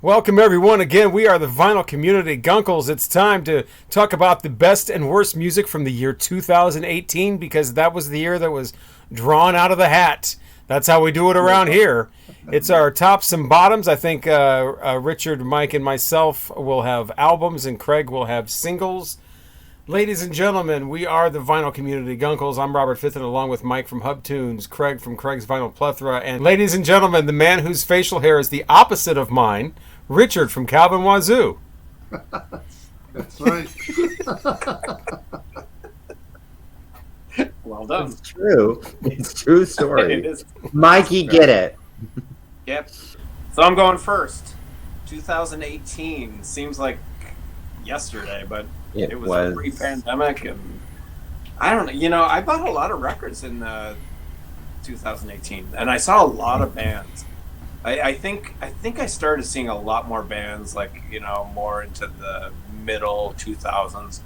Welcome, everyone. Again, we are the Vinyl Community Guncles. It's time to talk about the best and worst music from the year 2018 because that was the year that was drawn out of the hat. That's how we do it around here. It's our tops and bottoms. I think Richard, Mike, and myself will have albums, and Craig will have singles. Ladies and gentlemen, we are the Vinyl Community Guncles. I'm Robert Fitton, along with Mike from Hub Tunes, Craig from Craig's Vinyl Plethora, and ladies and gentlemen, the man whose facial hair is the opposite of mine, Richard from Calvin Wazoo. That's right. Well done. It's true. It's a true story. It is. Mikey, get it. Yep. So I'm going first. 2018 seems like yesterday, but it was pre-pandemic, and I don't know. You know, I bought a lot of records in 2018, and I saw a lot of bands. I think I started seeing a lot more bands, like, you know, more into the middle 2000s,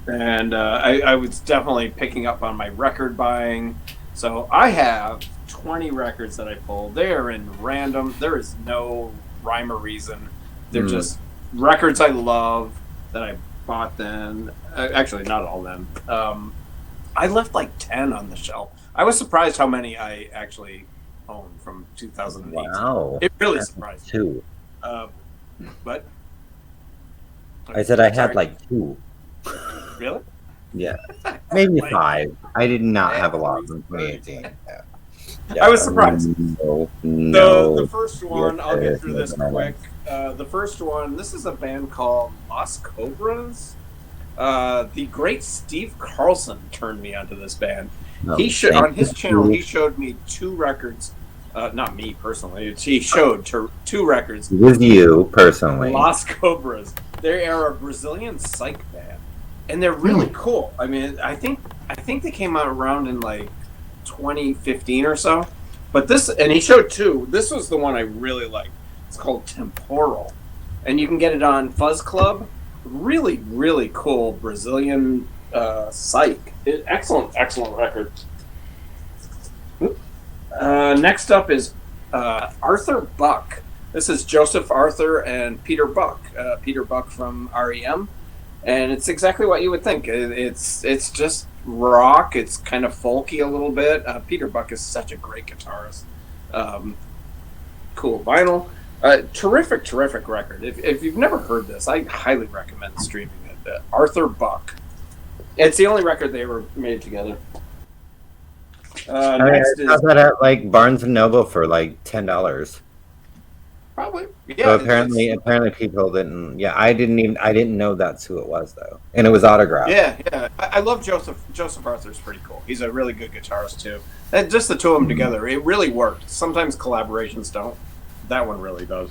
and I was definitely picking up on my record buying. So I have 20 records that I pulled. They are in random. There is no rhyme or reason. They're just records I love that I bought then. Actually, not all then. I left like 10 on the shelf. I was surprised how many I actually owned from 2008. Wow. It really surprised me. Two. But I said I had like two. Really? Yeah. Maybe Like, 5. I did not have a lot from 2018. Yeah. I was surprised. No. The first one, I'll get through this quick. The first one, this is a band called Los Cobras. The great Steve Carlson turned me onto this band. No, On his channel, he showed me 2 records. Not me personally. He showed two records. With you personally. Los Cobras. They are a Brazilian psych band, and they're really cool. I mean, I think they came out around in like 2015 or so. But this, and he showed 2. This was the one I really liked. It's called Temporal, and you can get it on Fuzz Club. Really, really cool Brazilian psych. Excellent record. Next up is Arthur Buck. This is Joseph Arthur and Peter Buck. Peter Buck from REM, and it's exactly what you would think. It's just rock. It's kind of folky a little bit. Peter Buck is such a great guitarist. Cool vinyl. Terrific record. If you've never heard this, I highly recommend streaming it. Arthur Buck. It's the only record they ever made together. Next I saw that at like Barnes and Noble for like $10. Probably. Yeah. So apparently people didn't. Yeah, I didn't know that's who it was though, and it was autographed. Yeah. I love Joseph. Joseph Arthur's pretty cool. He's a really good guitarist too. And just the two of them together, it really worked. Sometimes collaborations don't. That one really does.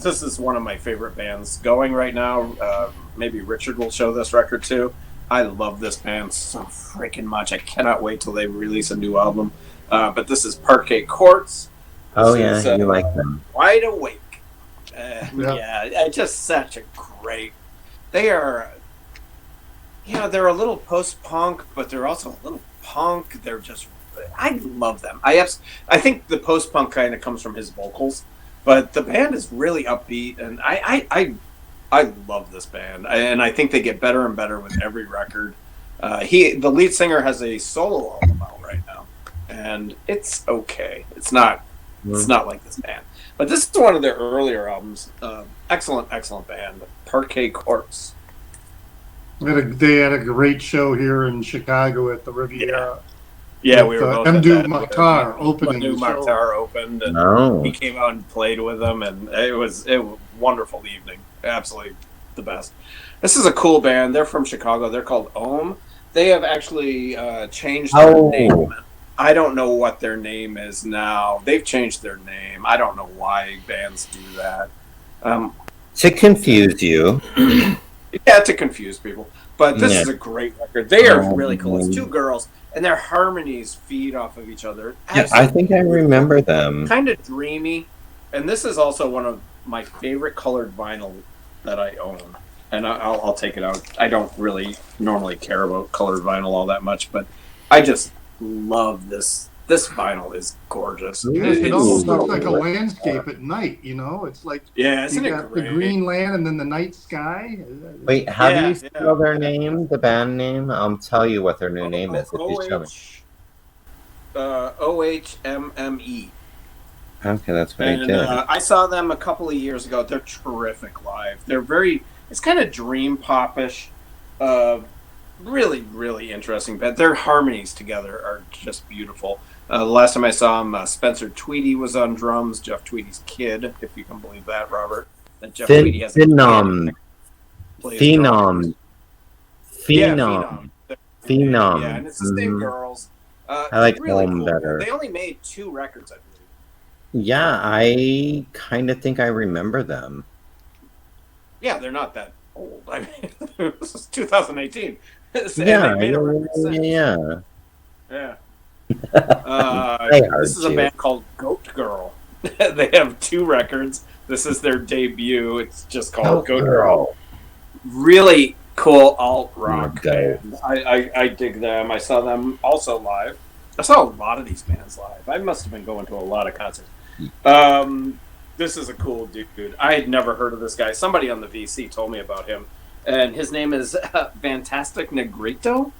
This is one of my favorite bands going right now. Maybe Richard will show this record too. I love this band so freaking much. I cannot wait till they release a new album. But this is Parquet Courts. This you like them. Wide Awake. Yeah, just such a great. They are. They're a little post-punk, but they're also a little punk. They're just. I love them. I think the post-punk kind of comes from his vocals, but the band is really upbeat, and I love this band, and I think they get better and better with every record. The lead singer has a solo album out right now, and it's okay. It's not like this band, but this is one of their earlier albums. Excellent band, Parquet Courts. They had a great show here in Chicago at the Riviera. Yeah, we were both Mdu Mokhtar opening. Mdu Mokhtar opened, and he came out and played with them, and it was a wonderful evening. Absolutely the best. This is a cool band. They're from Chicago. They're called Ohm. They have actually changed their name. I don't know what their name is now. They've changed their name. I don't know why bands do that. To confuse you. Yeah, to confuse people. But this is a great record. They are really cool. It's 2 girls, and their harmonies feed off of each other. Yeah, I think I remember them. Kind of dreamy. And this is also one of my favorite colored vinyl that I own. And I'll take it out. I don't really normally care about colored vinyl all that much, but I just love this This vinyl is gorgeous. It almost looks like a landscape at night. It's like isn't you it got great? the green land and then the night sky. Wait, how do you spell their name? The band name? I'll tell you what their new name is if you show me. OHMME. Okay, that's what I did. I saw them a couple of years ago. They're terrific live. It's kind of dream popish. Really, really interesting band. Their harmonies together are just beautiful. The last time I saw them, Spencer Tweedy was on drums. Jeff Tweedy's kid, if you can believe that, Robert. That Jeff Tweedy has Phenom. Phenom. Yeah, and it's the same girls. I like really them better. They only made 2 records, I believe. Yeah, I kind of think I remember them. Yeah, they're not that old. I mean, this is 2018. Yeah. This is a band called Goat Girl. They have 2 records. This is their debut. It's just called Goat Girl. Really cool alt rock band. I dig them. I saw them also live. I saw a lot of these bands live. I must have been going to a lot of concerts. This is a cool dude. I had never heard of this guy. Somebody on the VC told me about him. And his name is Fantastic Negrito.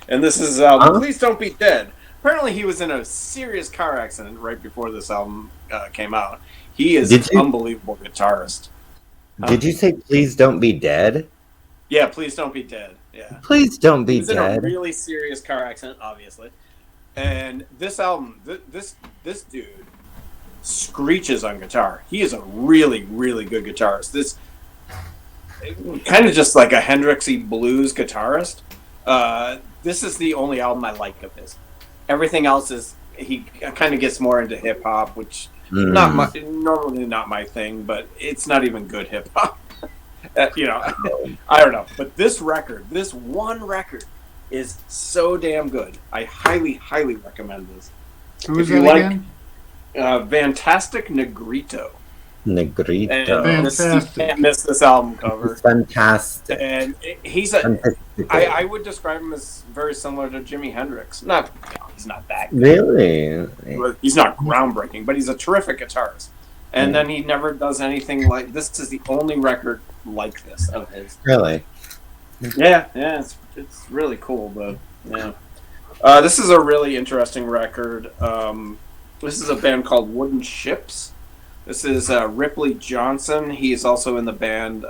And this is Please Don't Be Dead. Apparently he was in a serious car accident right before this album came out. He is an unbelievable guitarist. Did you say Please Don't Be Dead? Yeah, Please Don't Be Dead. Yeah. Please Don't Be He was Dead. in a really serious car accident, obviously. And this album, this dude screeches on guitar. He is a really, really good guitarist. This kind of just like a Hendrixy blues guitarist. This is the only album I like of his. Everything else is he kind of gets more into hip hop, which normally not my thing, but it's not even good hip hop. I don't know. But this one record, is so damn good. I highly, highly recommend this. Who is that again? Fantastic Negrito. Negrito. And you can't miss this album cover. It's fantastic. And he's I would describe him as very similar to Jimi Hendrix. He's not that good. Really? He's not groundbreaking, but he's a terrific guitarist. And then he never does anything like this. Is the only record like this of his. Really? Yeah, it's really cool, but yeah. This is a really interesting record. This is a band called Wooden Ships. This is Ripley Johnson. He is also in the band,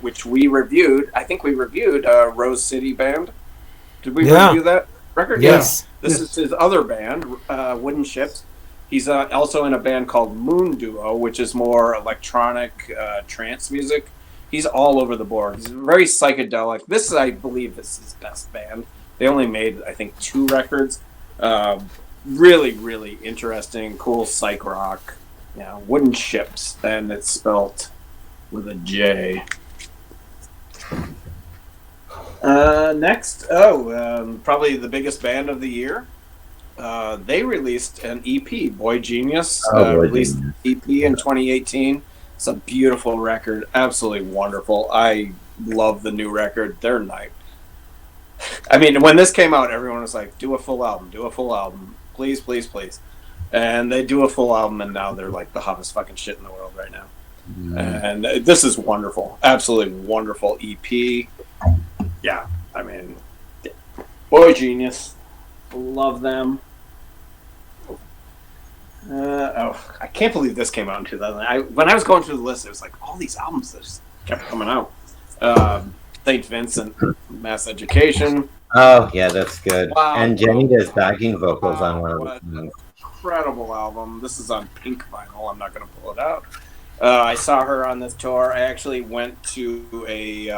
which we reviewed. I think we reviewed Rose City Band. Did we review that record? Yes. Yeah. This is his other band, Wooden Ships. He's also in a band called Moon Duo, which is more electronic trance music. He's all over the board. He's very psychedelic. I believe, is his best band. They only made, I think, 2 records. Really, really interesting, cool psych rock. Yeah, Wooden Ships, and it's spelt with a J. Next, probably the biggest band of the year. They released an EP. Boy Genius released an EP in 2018. It's a beautiful record, absolutely wonderful. I love the new record. They're nice. I mean, when this came out, everyone was like, do a full album. Please, please, please. And they do a full album, and now they're like the hottest fucking shit in the world right now. And this is wonderful. Absolutely wonderful EP. Yeah, I mean, Boy Genius. Love them. I can't believe this came out in 2000. When I was going through the list, it was like all these albums that just kept coming out. St. Vincent, Mass Education. Oh, yeah, that's good. Wow. And Jenny does backing vocals on one of them. Incredible album. This is on pink vinyl. I'm not going to pull it out. I saw her on this tour. I actually went to a...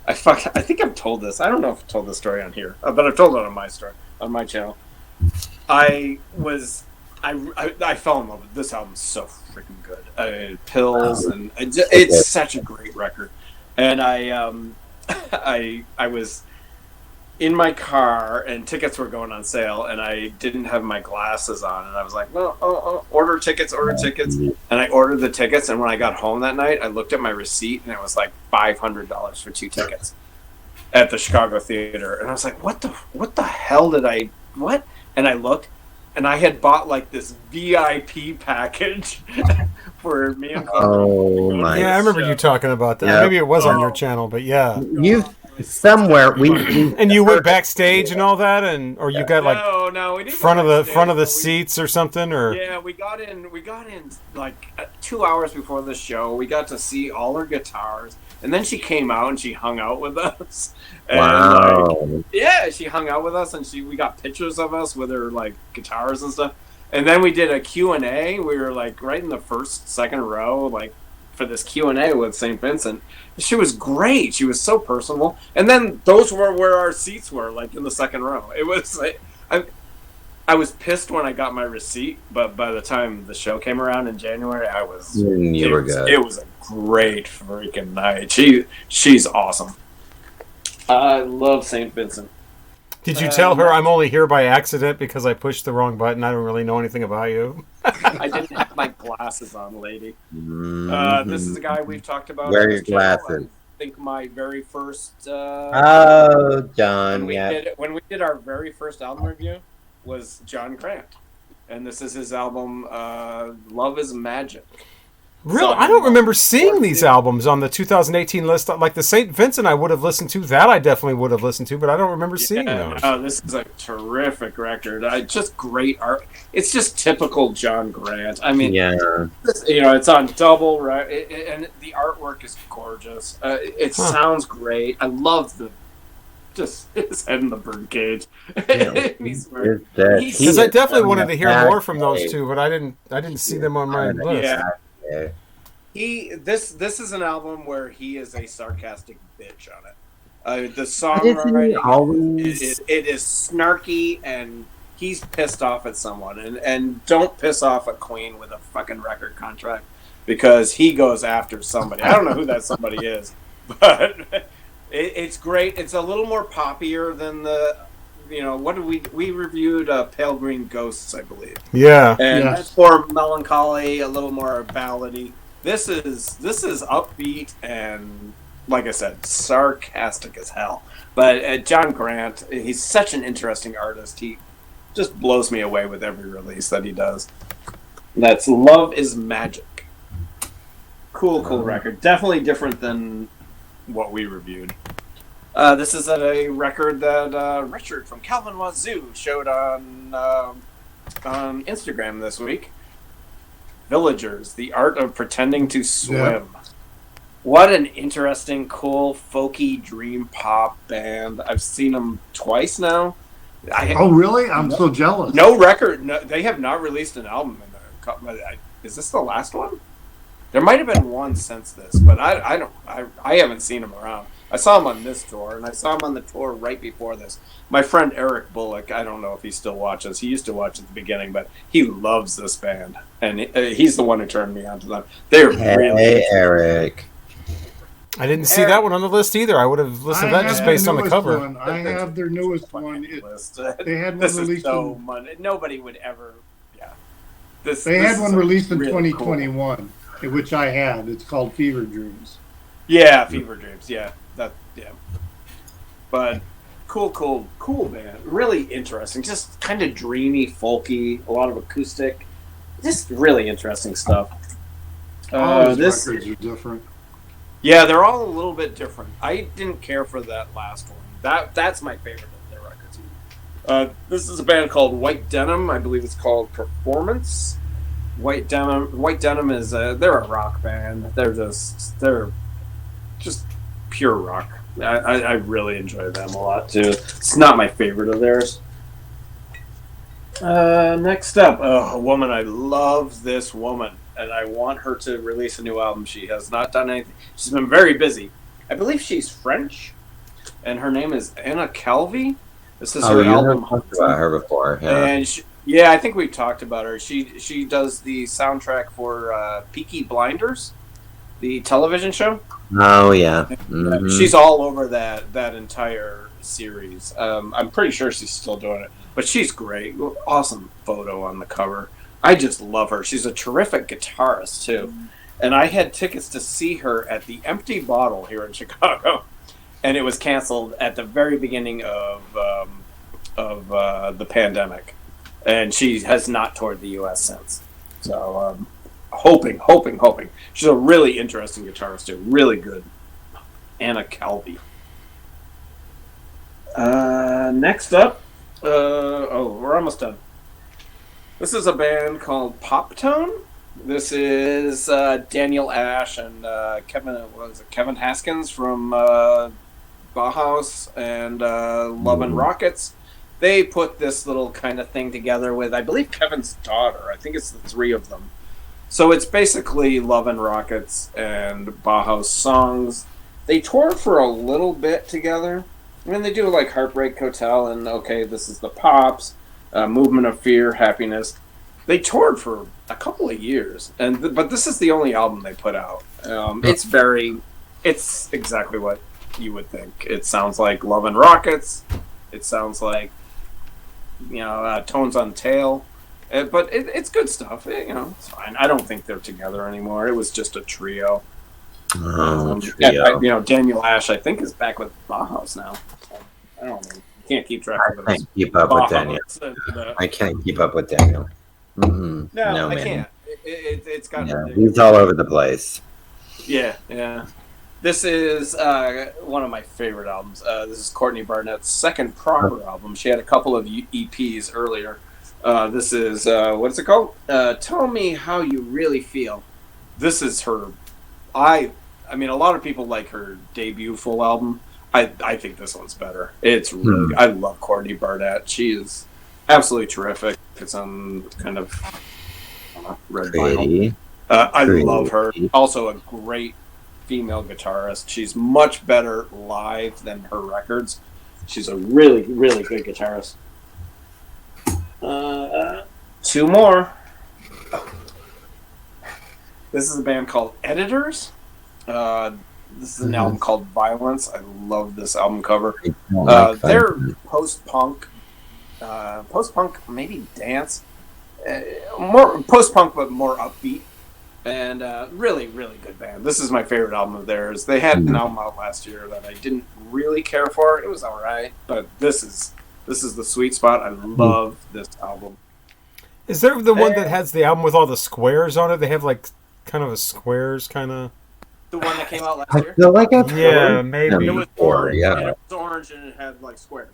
I think I've told this. I don't know if I've told this story on here, but I've told it on my channel. I fell in love with this album. So freaking good. Pills, and it's such a great record. And I was in my car, and tickets were going on sale, and I didn't have my glasses on, and I was like, well, order tickets, and I ordered the tickets, and when I got home that night, I looked at my receipt, and it was like $500 for 2 tickets. at the Chicago Theater, and I was like, what the hell did I what? And I looked, and I had bought like this VIP package for me and Oh my! Yeah, I remember you talking about that. Yep. Maybe it was on your channel, but yeah, you somewhere we and you went backstage and all that, or you got like no, we didn't front of the seats or something, or yeah, we got in like 2 hours before the show. We got to see all her guitars, and then she came out and she hung out with us. And wow! Yeah, she hung out with us, and we got pictures of us with her like guitars and stuff. And then we did a Q&A. We were like right in the second row, like for this Q&A with St. Vincent. She was great. She was so personable. And then those were where our seats were, like in the second row. It was like I was pissed when I got my receipt, but by the time the show came around in January, I was. You were good. It was a great freaking night. She's awesome. I love St. Vincent. Did you tell her I'm only here by accident because I pushed the wrong button? I don't really know anything about you. I didn't have my glasses on, lady. This is a guy we've talked about. Wear your glasses. I think my very first. John. When we did our very first album review, was John Grant, and this is his album, "Love Is Magic." Really? I don't remember seeing these albums on the 2018 list. Like the St. Vincent I would have listened to. That I definitely would have listened to, but I don't remember seeing those. No, this is a terrific record. Just great art. It's just typical John Grant. I mean, it's on double, right? And the artwork is gorgeous. It sounds great. I love just his head in the birdcage. Because I definitely wanted to hear more from those two, but I didn't see them on my list. Yeah. This is an album where he is a sarcastic bitch on it. The songwriting it is snarky, and he's pissed off at someone, and don't piss off a queen with a fucking record contract, because he goes after somebody. I don't know who that somebody is, but it's great. It's a little more poppier than the. What did we reviewed? Pale Green Ghosts, I believe. Yeah, and that's more melancholy, a little more ballady. This is upbeat and, like I said, sarcastic as hell. But John Grant, he's such an interesting artist. He just blows me away with every release that he does. That's Love Is Magic. Cool record. Definitely different than what we reviewed. This is a record that Richard from Calvin Wazoo showed on Instagram this week. Villagers, The Art of Pretending to Swim. Yeah. What an interesting, cool, folky dream pop band. I've seen them twice now. Oh, really? I'm so jealous. No record. No, they have not released an album in there. Is this the last one? There might have been one since this, but I haven't seen them around. I saw him on this tour, and I saw him on the tour right before this. My friend Eric Bullock, I don't know if he still watches. He used to watch at the beginning, but he loves this band, and he's the one who turned me on to them. They're really Eric. I didn't see that one on the list either. I would have listened to that just based on the cover. I have their newest one. They had one released. Nobody would ever. Yeah. They had one released in 2021, which I had. It's called Fever Dreams. Yeah, Fever Dreams. Yeah. But cool band. Really interesting. Just kind of dreamy, folky, a lot of acoustic. Just really interesting stuff. All these records are different. Yeah, they're all a little bit different. I didn't care for that last one. That's my favorite of their records. This is a band called White Denim. I believe it's called Performance. White Denim is they're a rock band. They're just pure rock. I really enjoy them a lot too. It's not my favorite of theirs. Next up, a woman. I love this woman, and I want her to release a new album. She has not done anything. She's been very busy. I believe she's French, and her name is Anna Calvi. This is her album. Talked about her before, yeah. And I think we've talked about her. She does the soundtrack for Peaky Blinders, the television show. Oh yeah, mm-hmm. She's all over that entire series. I'm pretty sure she's still doing it, but she's great. Awesome photo on the cover. I just love her. She's a terrific guitarist too, and I had tickets to see her at the Empty Bottle here in Chicago, and it was canceled at the very beginning of the pandemic, and she has not toured the U.S. since. So hoping. She's a really interesting guitarist too, really good. Anna Calvi. Next up, we're almost done. This is a band called Pop Tone. This is Daniel Ash and Kevin Haskins from Bauhaus and Love and Rockets. They put this little kind of thing together with, I believe, Kevin's daughter. I think it's the three of them. So it's basically Love and Rockets and Bauhaus songs. They toured for a little bit together. I mean, they do like Heartbreak Hotel and Okay, This Is the Pops, Movement of Fear, Happiness. They toured for a couple of years, but this is the only album they put out. It's exactly what you would think. It sounds like Love and Rockets. It sounds like, Tones on Tail. But it's good stuff. It's fine. I don't think they're together anymore. It was just a trio. Trio. Daniel Ash, I think, is back with Bauhaus now. I don't know. Can't keep track of it. I can't keep up with Daniel. I can't keep up with Daniel. Mm-hmm. No, I can't. It's got. Yeah, he's all over the place. Yeah. This is one of my favorite albums. This is Courtney Barnett's second proper album. She had a couple of EPs earlier. This is what's it called? Tell Me How You Really Feel. This is her. I mean, a lot of people like her debut full album. I think this one's better. It's really. I love Courtney Barnett. She is absolutely terrific. It's on kind of red vinyl. I love her. Also a great female guitarist. She's much better live than her records. She's a really, really good guitarist. Two more. This is a band called Editors. This is an album called Violence. I love this album cover. They're post-punk, maybe dance, more post-punk but more upbeat, and really, really good band. This is my favorite album of theirs. They had an album out last year that I didn't really care for. It was all right, but this is the sweet spot. I love this album. Is there the one that has the album with all the squares on it? They have like kind of a squares kind of. The one that came out last year? I feel like I've maybe. It was orange. Yeah. It was orange and it had like squares.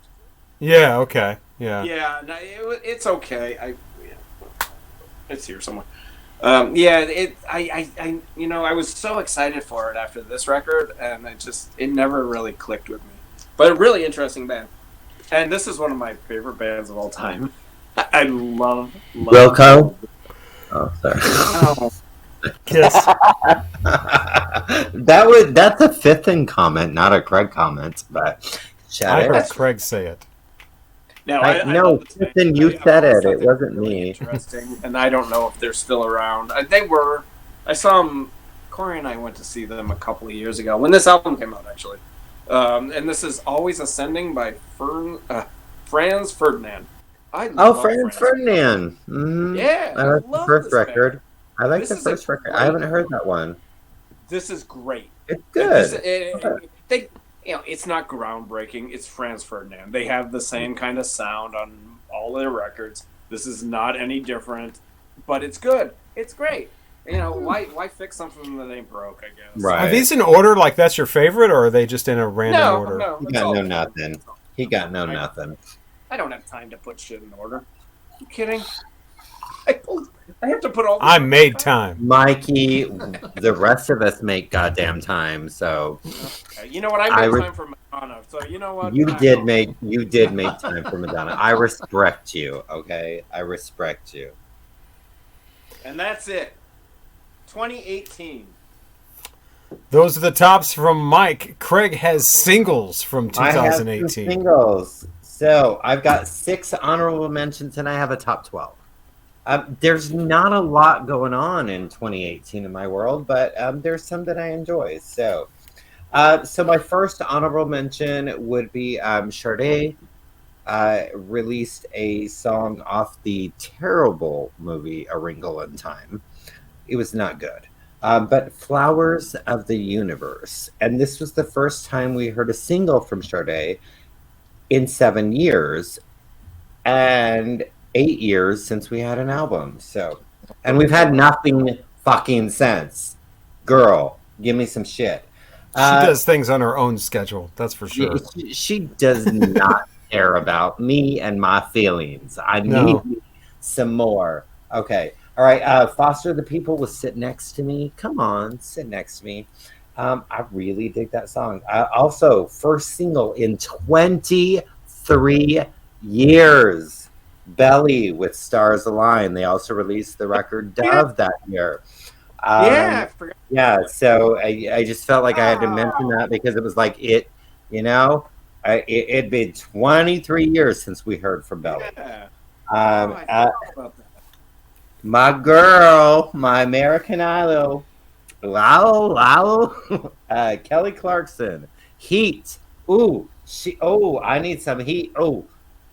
Yeah. Okay. Yeah. Yeah. No, it's okay. It's here somewhere. I was so excited for it after this record, and it never really clicked with me. But a really interesting band, and this is one of my favorite bands of all time. I love Wilco. Oh, sorry. Oh. Kiss. That's a Fifth comment, not a Craig comment, but I heard Craig say it. No, Fifth, you said it. It wasn't me. Interesting, and I don't know if they're still around. They were. I saw them. Corey and I went to see them a couple of years ago when this album came out, actually. And this is Always Ascending by Franz Ferdinand. Franz Ferdinand. Mm-hmm. Yeah, I like the first record. Band. I like the first record. I haven't heard that one. This is great. It's good. It's not groundbreaking. It's Franz Ferdinand. They have the same kind of sound on all their records. This is not any different, but it's good. It's great. Why fix something that ain't broke, I guess. Right. Are these in order like that's your favorite, or are they just in a random order? No. He got no nothing. He got no nothing. I don't have time to put shit in order. Are you kidding? I have to put all. I made time, Mikey. The rest of us make goddamn time. So, okay. You know what? I made time for Madonna. So you know what? You did make time for Madonna. I respect you. Okay, I respect you. And that's it. 2018. Those are the tops from Mike. Craig has singles from 2018. I have some singles. So I've got 6 honorable mentions, and I have a top 12. There's not a lot going on in 2018 in my world, but there's some that I enjoy. So my first honorable mention would be Sade released a song off the terrible movie A Wrinkle in Time. It was not good. But Flowers of the Universe. And this was the first time we heard a single from Sade in 7 years and 8 years since we had an album. So, and we've had nothing fucking since. Girl, give me some shit. She does things on her own schedule. That's for sure. She does not care about me and my feelings. I need some more. Okay. All right. Foster the People will Sit Next to Me. Come on, sit next to me. I really dig that song. Also, first single in 23 years. Belly with Stars Align. They also released the record Dove that year. I forgot. Yeah, so I just felt like I had to mention that because it was like it'd been 23 years since we heard from Belly. Yeah. My girl, my American Idol, Kelly Clarkson, Heat. I need some heat. Oh,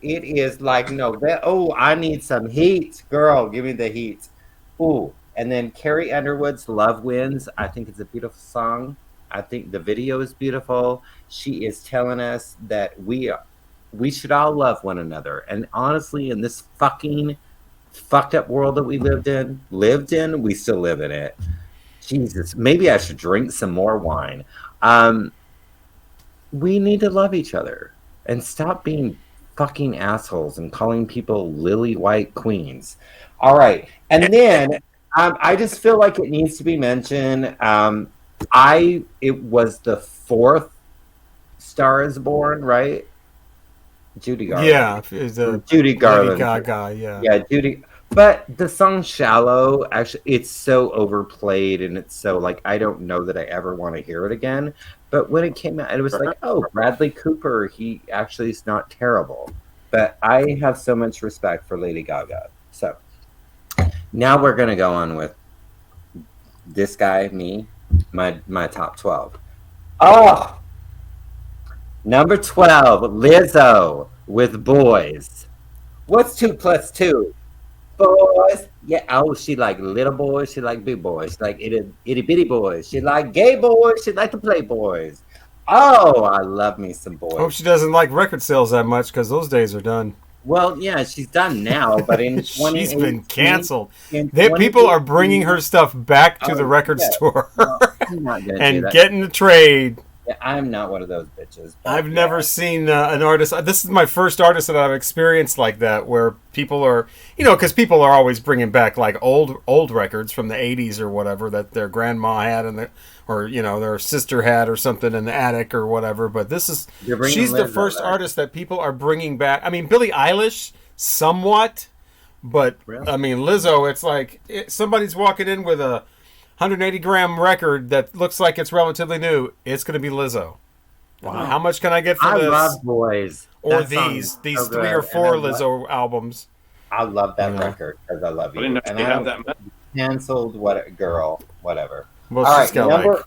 it is like I need some heat, girl. Give me the heat. Ooh. And then Carrie Underwood's Love Wins. I think it's a beautiful song. I think the video is beautiful. She is telling us that we should all love one another. And honestly, in this fucking fucked up world that we lived in, we still live in it. Jesus, maybe I should drink some more wine. We need to love each other and stop being fucking assholes and calling people lily white queens. All right. And then I just feel like it needs to be mentioned. It was the fourth Star is Born, right? Judy Garland. Yeah, Judy Garland. Lady Gaga, yeah. Yeah, Judy. But the song Shallow, actually, it's so overplayed and it's so like, I don't know that I ever want to hear it again. But when it came out, it was like, oh, Bradley Cooper, he actually is not terrible. But I have so much respect for Lady Gaga. So now we're going to go on with this guy, me, my top 12. Oh! Number 12, Lizzo with Boys. What's 2 plus 2? Boys. Yeah, oh, she like little boys. She like big boys. She like itty bitty boys. She like gay boys. She like to play boys. Oh, I love me some boys. Hope she doesn't like record sales that much because those days are done. Well, yeah, she's done now, but in she's been canceled. People are bringing her stuff back to the record store and getting the trade. Yeah, I'm not one of those bitches. I've never seen an artist. This is my first artist that I've experienced like that, where people are, because people are always bringing back like old records from the '80s or whatever that their grandma had or their sister had or something in the attic or whatever. But she's the first artist that people are bringing back. I mean, Billie Eilish somewhat, but really? I mean Lizzo. It's like somebody's walking in with a 180-gram record that looks like it's relatively new. It's going to be Lizzo. Wow. How much can I get for this? I love Boys. Or these 3 or 4 Lizzo albums. I love that record because I love you. I didn't know and I have that canceled. Whatever. Well, she's got like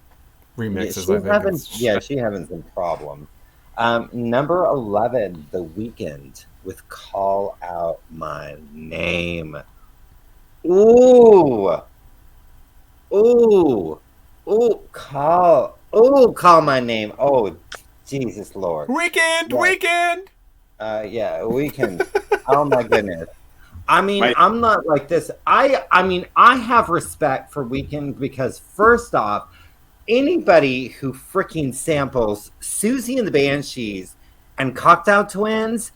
remixes. She's having some problems. Number 11, The Weeknd with Call Out My Name. Call my name. Oh, Jesus Lord. Weekend. Weekend. Oh my goodness. I mean, I'm not like this. I have respect for Weeknd because first off, anybody who freaking samples Susie and the Banshees and Cocktail Twins,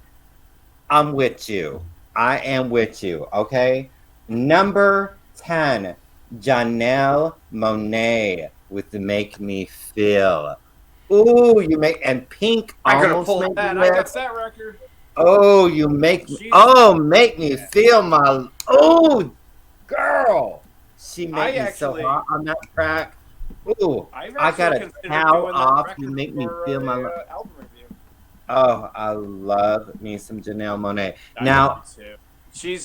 I'm with you. I am with you. Okay. Number 10. Janelle Monáe with the Make Me Feel. Ooh, and Pink almost made the list. I got that record. Oh, make me feel my. Oh, girl, she made me so hot on that track. Ooh, I got a towel off. You make me feel my. Album review. Oh, I love me some Janelle Monáe. Now. She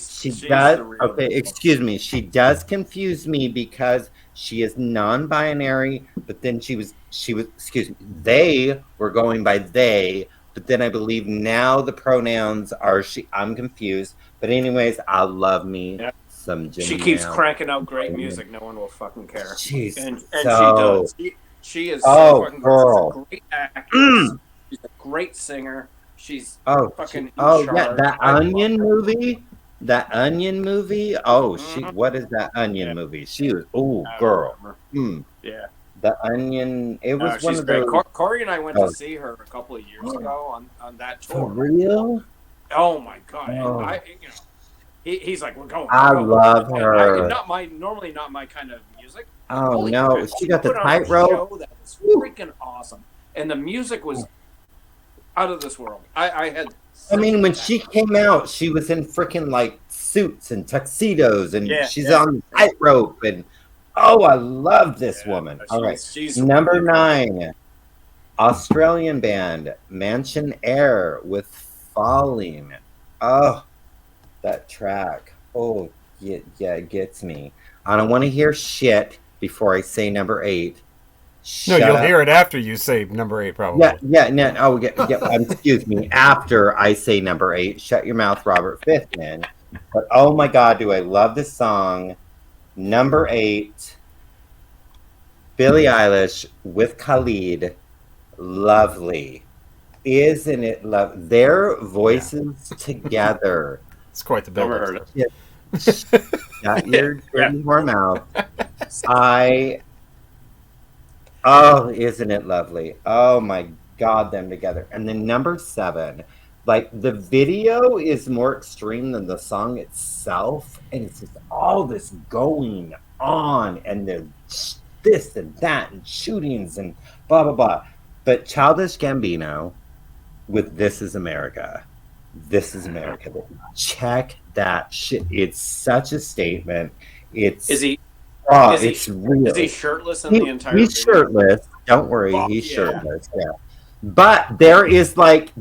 does. Okay, excuse me. She does confuse me because she is non-binary. But then she was. Excuse me. They were going by they. But then I believe now the pronouns are she. I'm confused. But anyways, I love me some Jimmy. She keeps Nail. cranking out great music. No one will fucking care. She's and so... she does. She is so fucking girl. She's a great actress. She's a great singer. She's fucking in charge. Yeah, that Onion movie. That Onion movie. Oh, what is that Onion movie? She was girl. Yeah. The Onion. It was one of great. those. Corey and I went to see her a couple of years ago on that tour. For real? Oh my god! Oh. He's like, we're going. I love her. Normally not my kind of music. Oh no, she got the tightrope. That was freaking awesome, and the music was out of this world. I mean, when she came out, she was in freaking like suits and tuxedos, and she's on the tightrope, and I love this woman. All right, she's number 9, Australian band Mansion Air with Falling. Oh, that track. Oh, yeah, it gets me. I don't want to hear shit before I say number 8. No, you'll hear it after you say number 8, probably. No. Excuse me. After I say number 8, shut your mouth, Robert Fifthman. But oh my God, do I love this song? Number 8, Billie Eilish with Khalid. Lovely. Isn't it love? Their voices together. It's quite the billboard. Never heard it. Shut your dirty whore mouth. Isn't it lovely? Oh my God, them together. And then number 7, like the video is more extreme than the song itself, and it's just all this going on, and there's this and that, and shootings and blah blah blah. But Childish Gambino with "This Is America." This is America. Check that shit. It's such a statement. It's it's real. Is he shirtless in the entire He's video? Shirtless. Don't worry, he's shirtless. Yeah. But there is like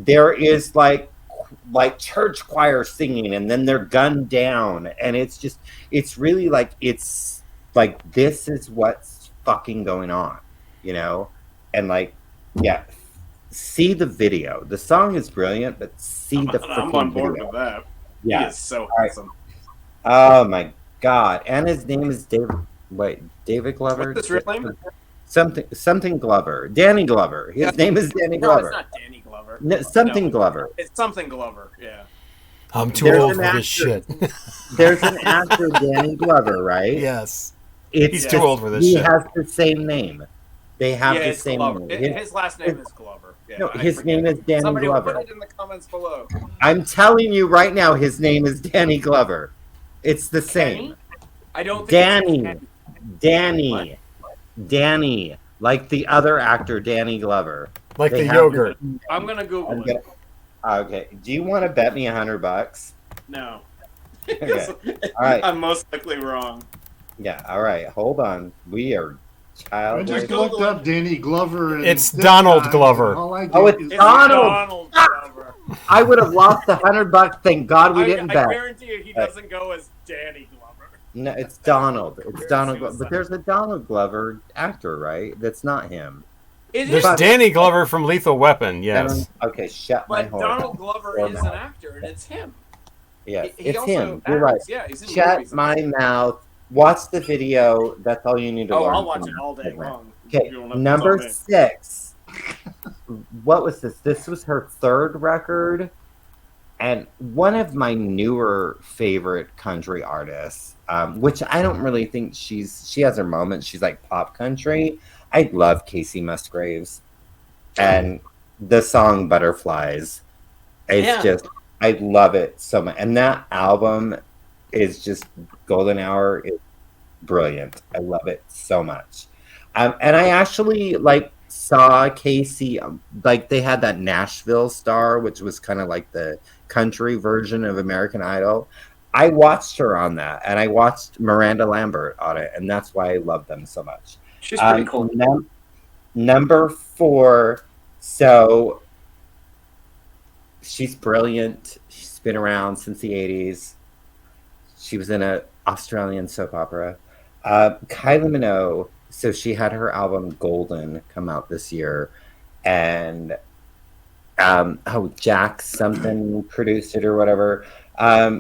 church choir singing, and then they're gunned down, and it's really like this is what's fucking going on, and see the video. The song is brilliant, but see the freaking I'm on board video. with that. Yeah. He is so awesome. Oh my God. And his name is David Glover? What's his real name? Something Glover. Danny Glover. His name is Danny Glover. No, it's not Danny Glover. No, Glover. It's something Glover, yeah. I'm too old for this shit. There's an actor, Danny Glover, right? Yes. He's too old for this shit. He has the same name. They have the same Glover. name. His last name is Glover. Yeah, no, his name is Danny Somebody Glover. Put it in the comments below. I'm telling you right now, his name is Danny Glover. It's the same. I don't think Danny, like the other actor, Danny Glover. Like the yogurt. I'm gonna Google it. Okay. Do you want to bet me $100? No. Okay. All right. I'm most likely wrong. Yeah. All right. Hold on. We are I just looked up Danny Glover. And it's Donald Glover. It's Donald Glover. I would have lost $100. Thank God we didn't bet. I guarantee you, he doesn't go as Danny Glover. No, it's Donald. It's Donald Glover. But there's a Donald Glover actor, right? That's not him. There's Danny Glover from Lethal Weapon. Yes. Okay, shut my But Donald Glover is an actor, and it's him. Yes, he it's him. Acts. You're right. Yeah, he's in Shut movies. my mouth. Watch the video. That's all you need to learn. I'll watch it all day long. Okay, number 6. What was this? This was her 3rd record, and one of my newer favorite country artists, which I don't really think she has her moments. She's like pop country. I love Casey Musgraves, and the song "Butterflies." It's just, I love it so much, and that album is just golden hour. It's brilliant. I love it so much. And I actually saw Casey, they had that Nashville Star, which was kind of like the country version of American Idol. I watched her on that, and I watched Miranda Lambert on it, and that's why I love them so much. She's pretty cool. Number 4, so she's brilliant. She's been around since the 80s. She was in an Australian soap opera. Kylie Minogue, so she had her album Golden come out this year, and Jack something produced it or whatever.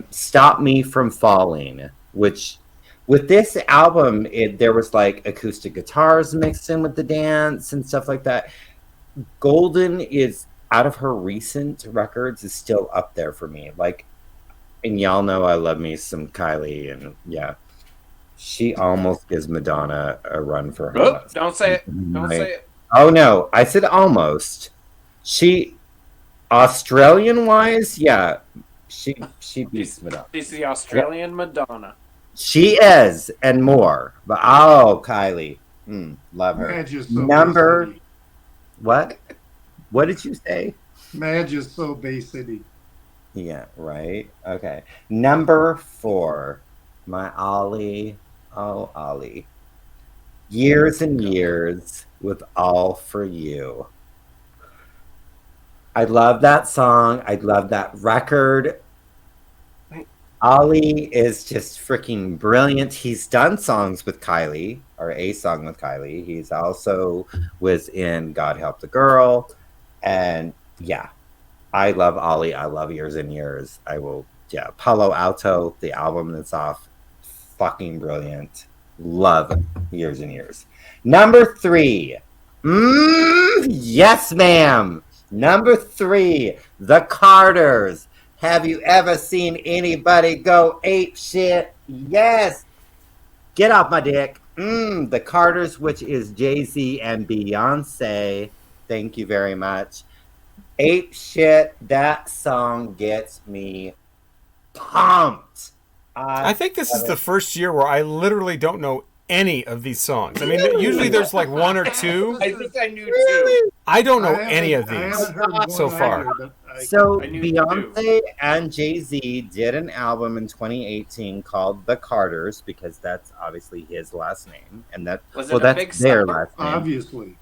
Stop Me From Falling. which with this album, there was like acoustic guitars mixed in with the dance and stuff like that. Golden is, out of her recent records, is still up there for me. Like, and y'all know I love me some Kylie, and yeah, she almost gives Madonna a run for her. Oh, don't say it. Don't say it. Oh no, I said almost. She, Australian wise, yeah, she beats Madonna. She's the Australian Madonna. She is, and more. But oh, Kylie, love her. Madge is so Number. Bay City. What? What did you say? Madge is so Bay City. Yeah, right. Okay. Number 4, my Ollie. Oh, Ollie. Years and Years with All For You. I love that song. I love that record. Ollie is just freaking brilliant. He's done songs with Kylie, or a song with Kylie. He's also was in God Help the Girl. And yeah, I love Ollie. I love Years and Years. I will, yeah. Palo Alto, the album that's off, fucking brilliant. Love Years and Years. Number 3. Yes, ma'am. Number 3, The Carters. Have you ever seen anybody go ape shit? Yes. Get off my dick. The Carters, which is Jay-Z and Beyonce. Thank you very much. Ape shit. That song gets me pumped. I think this is the first year where I literally don't know any of these songs. I mean, usually there's like one or two. I think I knew too. I don't know any of I these haven't heard one so far. either, So I knew Beyonce and Jay-Z did an album in 2018 called The Carters, because that's obviously his last name, and that's their last name. obviously.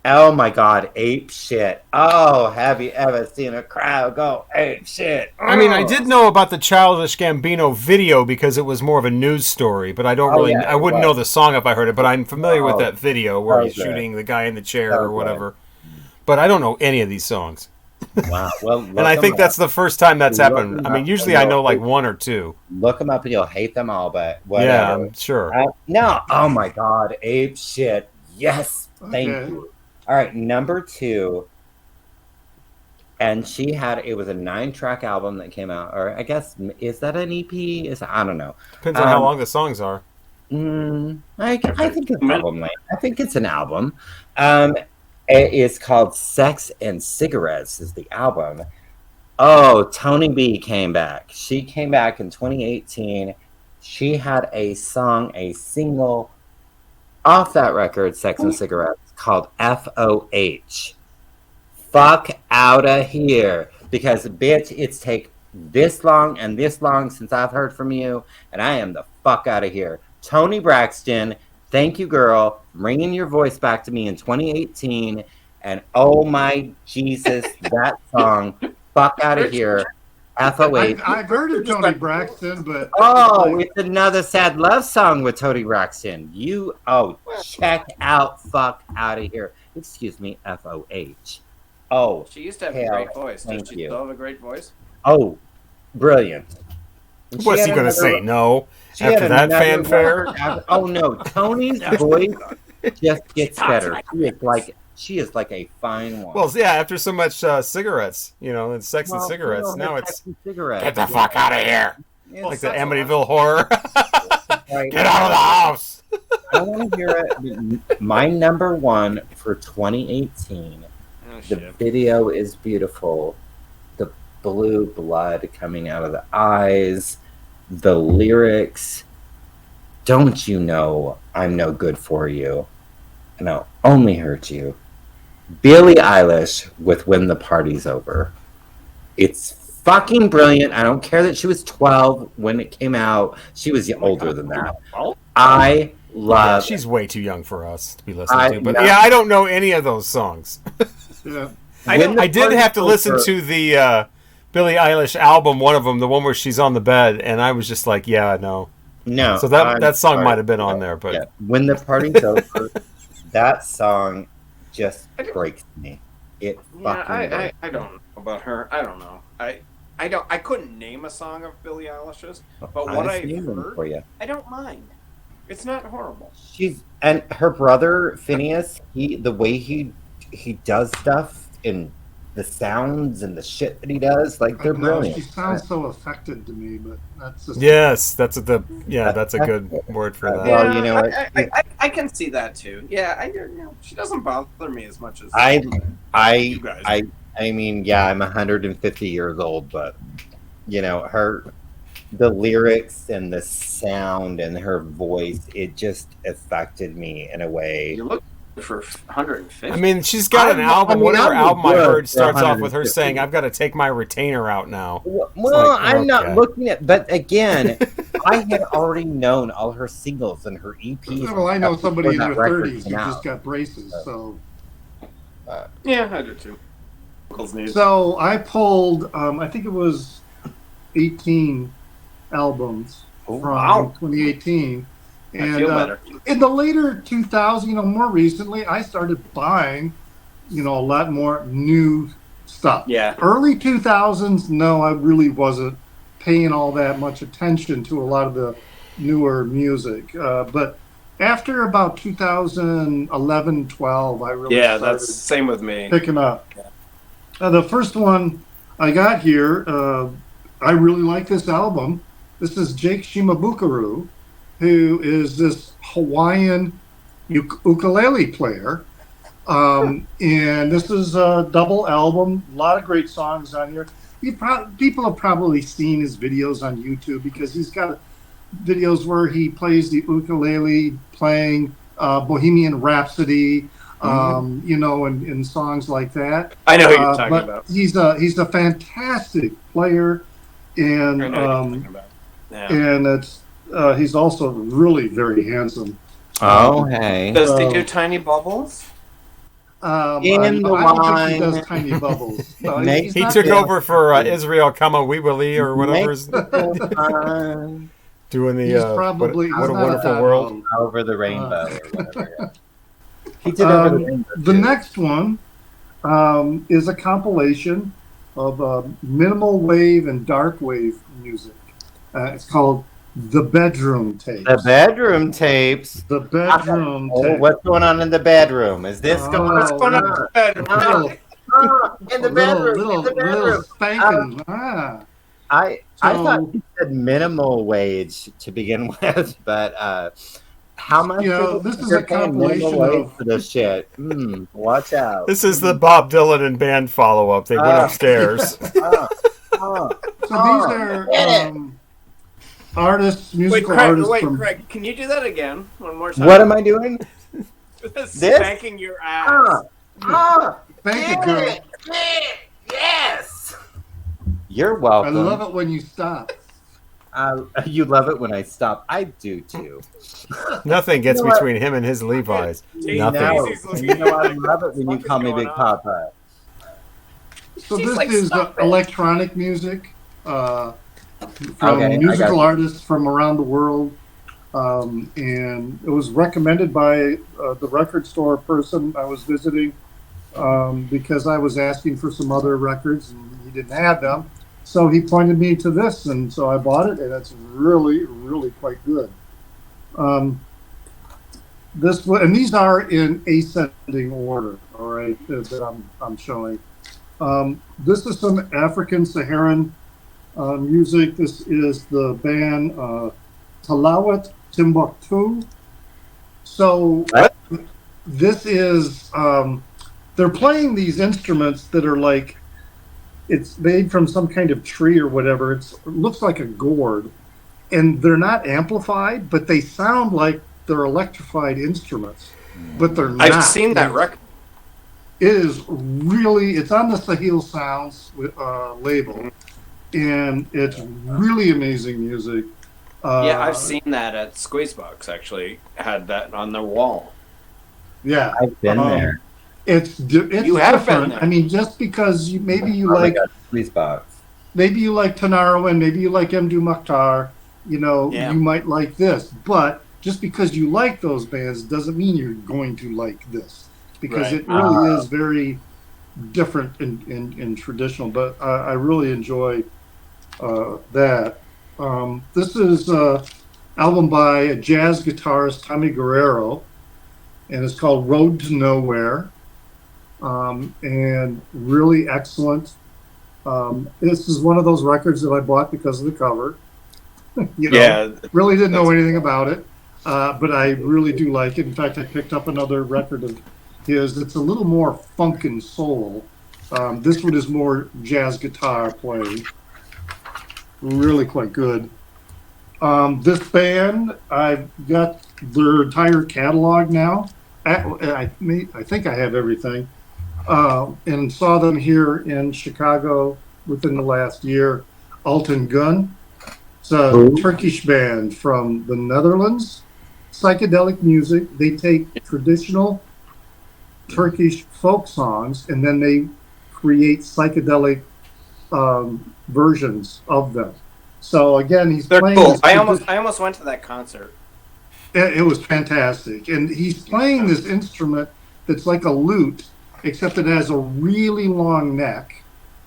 Oh my God, ape shit. Oh, have you ever seen a crowd go ape shit? I mean, I did know about the Childish Gambino video because it was more of a news story, but I don't really, I wouldn't know the song if I heard it, but I'm familiar with that video where he's shooting the guy in the chair or whatever. But I don't know any of these songs. Wow. Well, and I think that's the first time that's happened. I mean, usually I know like one or two. Look them up and you'll hate them all, but whatever. Yeah, I'm sure. No, oh my God, ape shit. Yes, thank you. All right, number 2. And she had, it was a 9-track album that came out, or I guess, is that an EP? I don't know. Depends on how long the songs are. I think it's an album. I think it's an album. It is called Sex and Cigarettes is the album. Oh, Tony B came back. She came back in 2018. She had a song, a single off that record, Sex and Cigarettes, called FOH. Fuck outta here. Because, bitch, it's take this long and this long since I've heard from you, and I am the fuck out of here. Toni Braxton, thank you, girl, bringing your voice back to me in 2018, and oh my Jesus, that song, fuck out of here. FOH. I've heard of Toni Braxton, but it's another sad love song with Toni Braxton. Check out fuck out of here. Excuse me, FOH. Oh, she used to have a great voice. Does she still have a great voice? Oh, brilliant. What's he going to say? No. After that fanfare? Oh no, Tony's voice just gets better. She is like a fine wine. Well, yeah, after so much cigarettes, and sex and cigarettes, now it's cigarettes. Get the fuck out of here. Like the Amityville Horror. Get out of the house. I want to hear it. My number 1 for 2018. The video is beautiful. The blue blood coming out of the eyes. The lyrics. Don't you know I'm no good for you, and I'll only hurt you. Billie Eilish with When the Party's Over. It's fucking brilliant. I don't care that she was 12 when it came out. She was older than that. I love... she's way too young for us to be listening to. But I don't know any of those songs. I did have to listen to the Billie Eilish album, one of them, the one where she's on the bed, and I was just like, no. So that song might have been on there. But When the Party's Over, that song just breaks me. I don't know about her. I don't know. I I couldn't name a song of Billie Eilish's, but what I've heard, for you. I don't mind. It's not horrible. And her brother Phineas, the way he does stuff and the sounds and the shit that he does, like they're brilliant. She sounds so affected to me, but that's just that's a good word for that. Well, you know, I can see that too. Yeah, she doesn't bother me as much as you guys. I mean, yeah, I'm 150 years old, but you know, the lyrics and the sound and her voice, it just affected me in a way. You look for 150. I mean, she's got an album. Whatever album I heard starts off with her saying, "I've got to take my retainer out now." Well, I'm not looking at, but again, I had already known all her singles and her EPs. Well, I know somebody in their 30s who just got braces, so. Yeah, I do too. So I pulled, I think it was 18 albums from 2018. And in the later 2000s, more recently, I started buying, a lot more new stuff. Yeah. Early 2000s, no, I really wasn't paying all that much attention to a lot of the newer music. But after about 2011, 12, I really started that's the same with me. Picking up. Yeah. The first one I got here, I really like this album. This is Jake Shimabukuro, who is this Hawaiian ukulele player. And this is a double album, a lot of great songs on here. People have probably seen his videos on YouTube because he's got videos where he plays the ukulele playing Bohemian Rhapsody, and songs like that. I know who you're talking about. He's a fantastic player, and and it's he's also really very handsome. Oh, hey! Does he do Tiny Bubbles? I don't think he does Tiny Bubbles. He took over for Israel Kamawibali or whatever. Doing the What a Wonderful World. Over the Rainbow or whatever. He did Over the Rainbow. The next one is a compilation of minimal wave and dark wave music. It's called The Bedroom Tapes. The Bedroom Tapes. The Bedroom Tapes. What's going on in the bedroom? Is this going on? What's going on in the bedroom? In the bedroom. Little spanking. I thought you said minimal wage to begin with, but how much? This is a compilation for this shit. Watch out. This is the Bob Dylan and band follow-up. They went upstairs. So these are artists, musical artists. Craig, can you do that again one more time? What am I doing? Spanking your ass. Thank you, girl. Yes. You're welcome. I love it when you stop. You love it when I stop. I do too. Nothing gets between him and his Levi's. Nothing. I love it when you call me Big Papa. So this is electronic music from musical artists from around the world. And it was recommended by the record store person I was visiting because I was asking for some other records and he didn't have them. So he pointed me to this, and so I bought it, and it's really, really quite good. These are in ascending order, all right, that I'm showing. This is some African Saharan music. This is the band Talawat Timbuktu. So this is they're playing these instruments that are like, it's made from some kind of tree or whatever. It looks like a gourd, and they're not amplified, but they sound like they're electrified instruments, but they're not. I've seen that record. It is really, it's on the Sahil Sounds label, and it's really amazing music. Yeah, I've seen that at Squeezebox, actually, had that on their wall. Yeah. I've been there. It's you have different. Been there. I mean, just because you like Squeezebox. Maybe you like Tanarwin, maybe you like Mdu Mukhtar, you might like this. But just because you like those bands doesn't mean you're going to like this. Because it really is very different and traditional. But I really enjoy that. This is album by a jazz guitarist, Tommy Guerrero, and it's called Road to Nowhere, and really excellent. This is one of those records that I bought because of the cover. Really didn't know anything about it, but I really do like it. In fact, I picked up another record of his that's a little more funk and soul. This one is more jazz guitar playing. Really quite good. This band, I've got their entire catalog now. I think I have everything. And saw them here in Chicago within the last year. Alten Gun. It's a Turkish band from the Netherlands. Psychedelic music. They take traditional Turkish folk songs and then they create psychedelic versions of them. So again, they're playing. Cool. I almost went to that concert. It was fantastic, and he's playing this instrument that's like a lute, except it has a really long neck,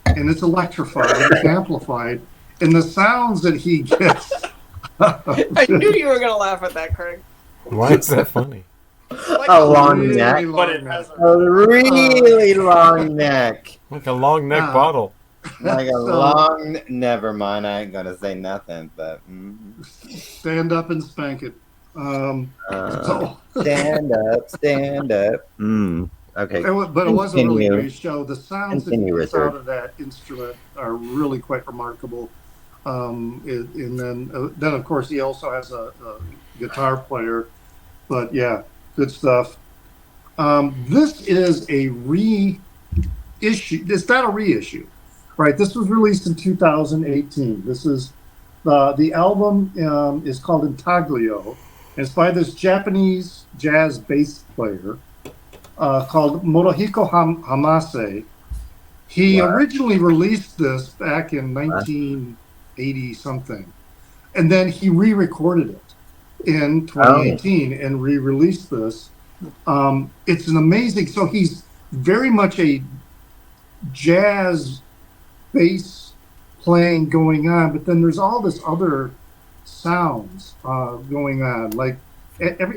and it's electrified, it's amplified, and the sounds that he gets. I knew you were gonna laugh at that, Craig. Why is that funny? Like a long neck, but it has a really long neck, like a long neck bottle. Like a long. Never mind. I ain't gonna say nothing. But stand up and spank it. Stand up, stand up. Okay. But it was a really great show. The sounds that gets out of that instrument are really quite remarkable. And then of course he also has a guitar player. But yeah, good stuff. This is a reissue. It's not a reissue. Right, this was released in 2018. This is the album is called Intaglio. It's by this Japanese jazz bass player called Motohiko Hamase. He originally released this back in 1980 something, and then he re-recorded it in 2018 and re-released this. It's an amazing. So he's very much a jazz bass playing going on, but then there's all this other sounds going on, like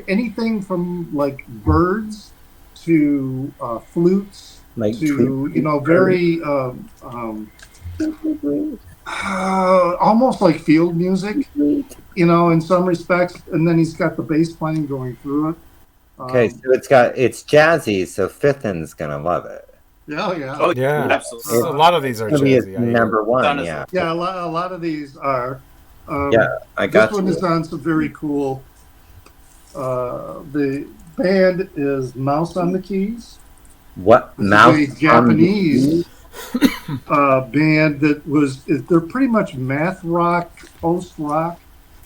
anything from like birds to flutes, like to very almost like field music, in some respects. And then he's got the bass playing going through it. Okay, so it's jazzy, so Fithin's gonna love it. Oh yeah, absolutely. A lot of these are jazzy. Number one, yeah, a lot of these are. I got this one is on some very cool. The band is Mouse on the Keys. What? Mouse? A Japanese band they're pretty much math rock, post rock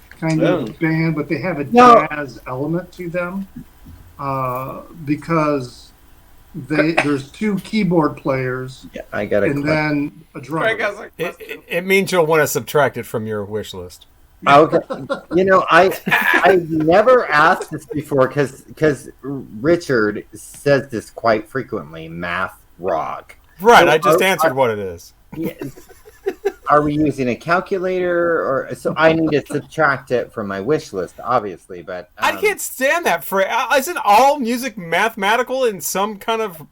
kind of band, but they have a jazz element to them because. There's two keyboard players. Yeah, I got it. And then a drummer. It means you'll want to subtract it from your wish list. Okay. I never asked this before because Richard says this quite frequently. Math rock. Right. So I just answered what it is. Yeah. Are we using a calculator or so? I need to subtract it from my wish list, obviously, but I can't stand that phrase. Isn't all music mathematical in some kind of?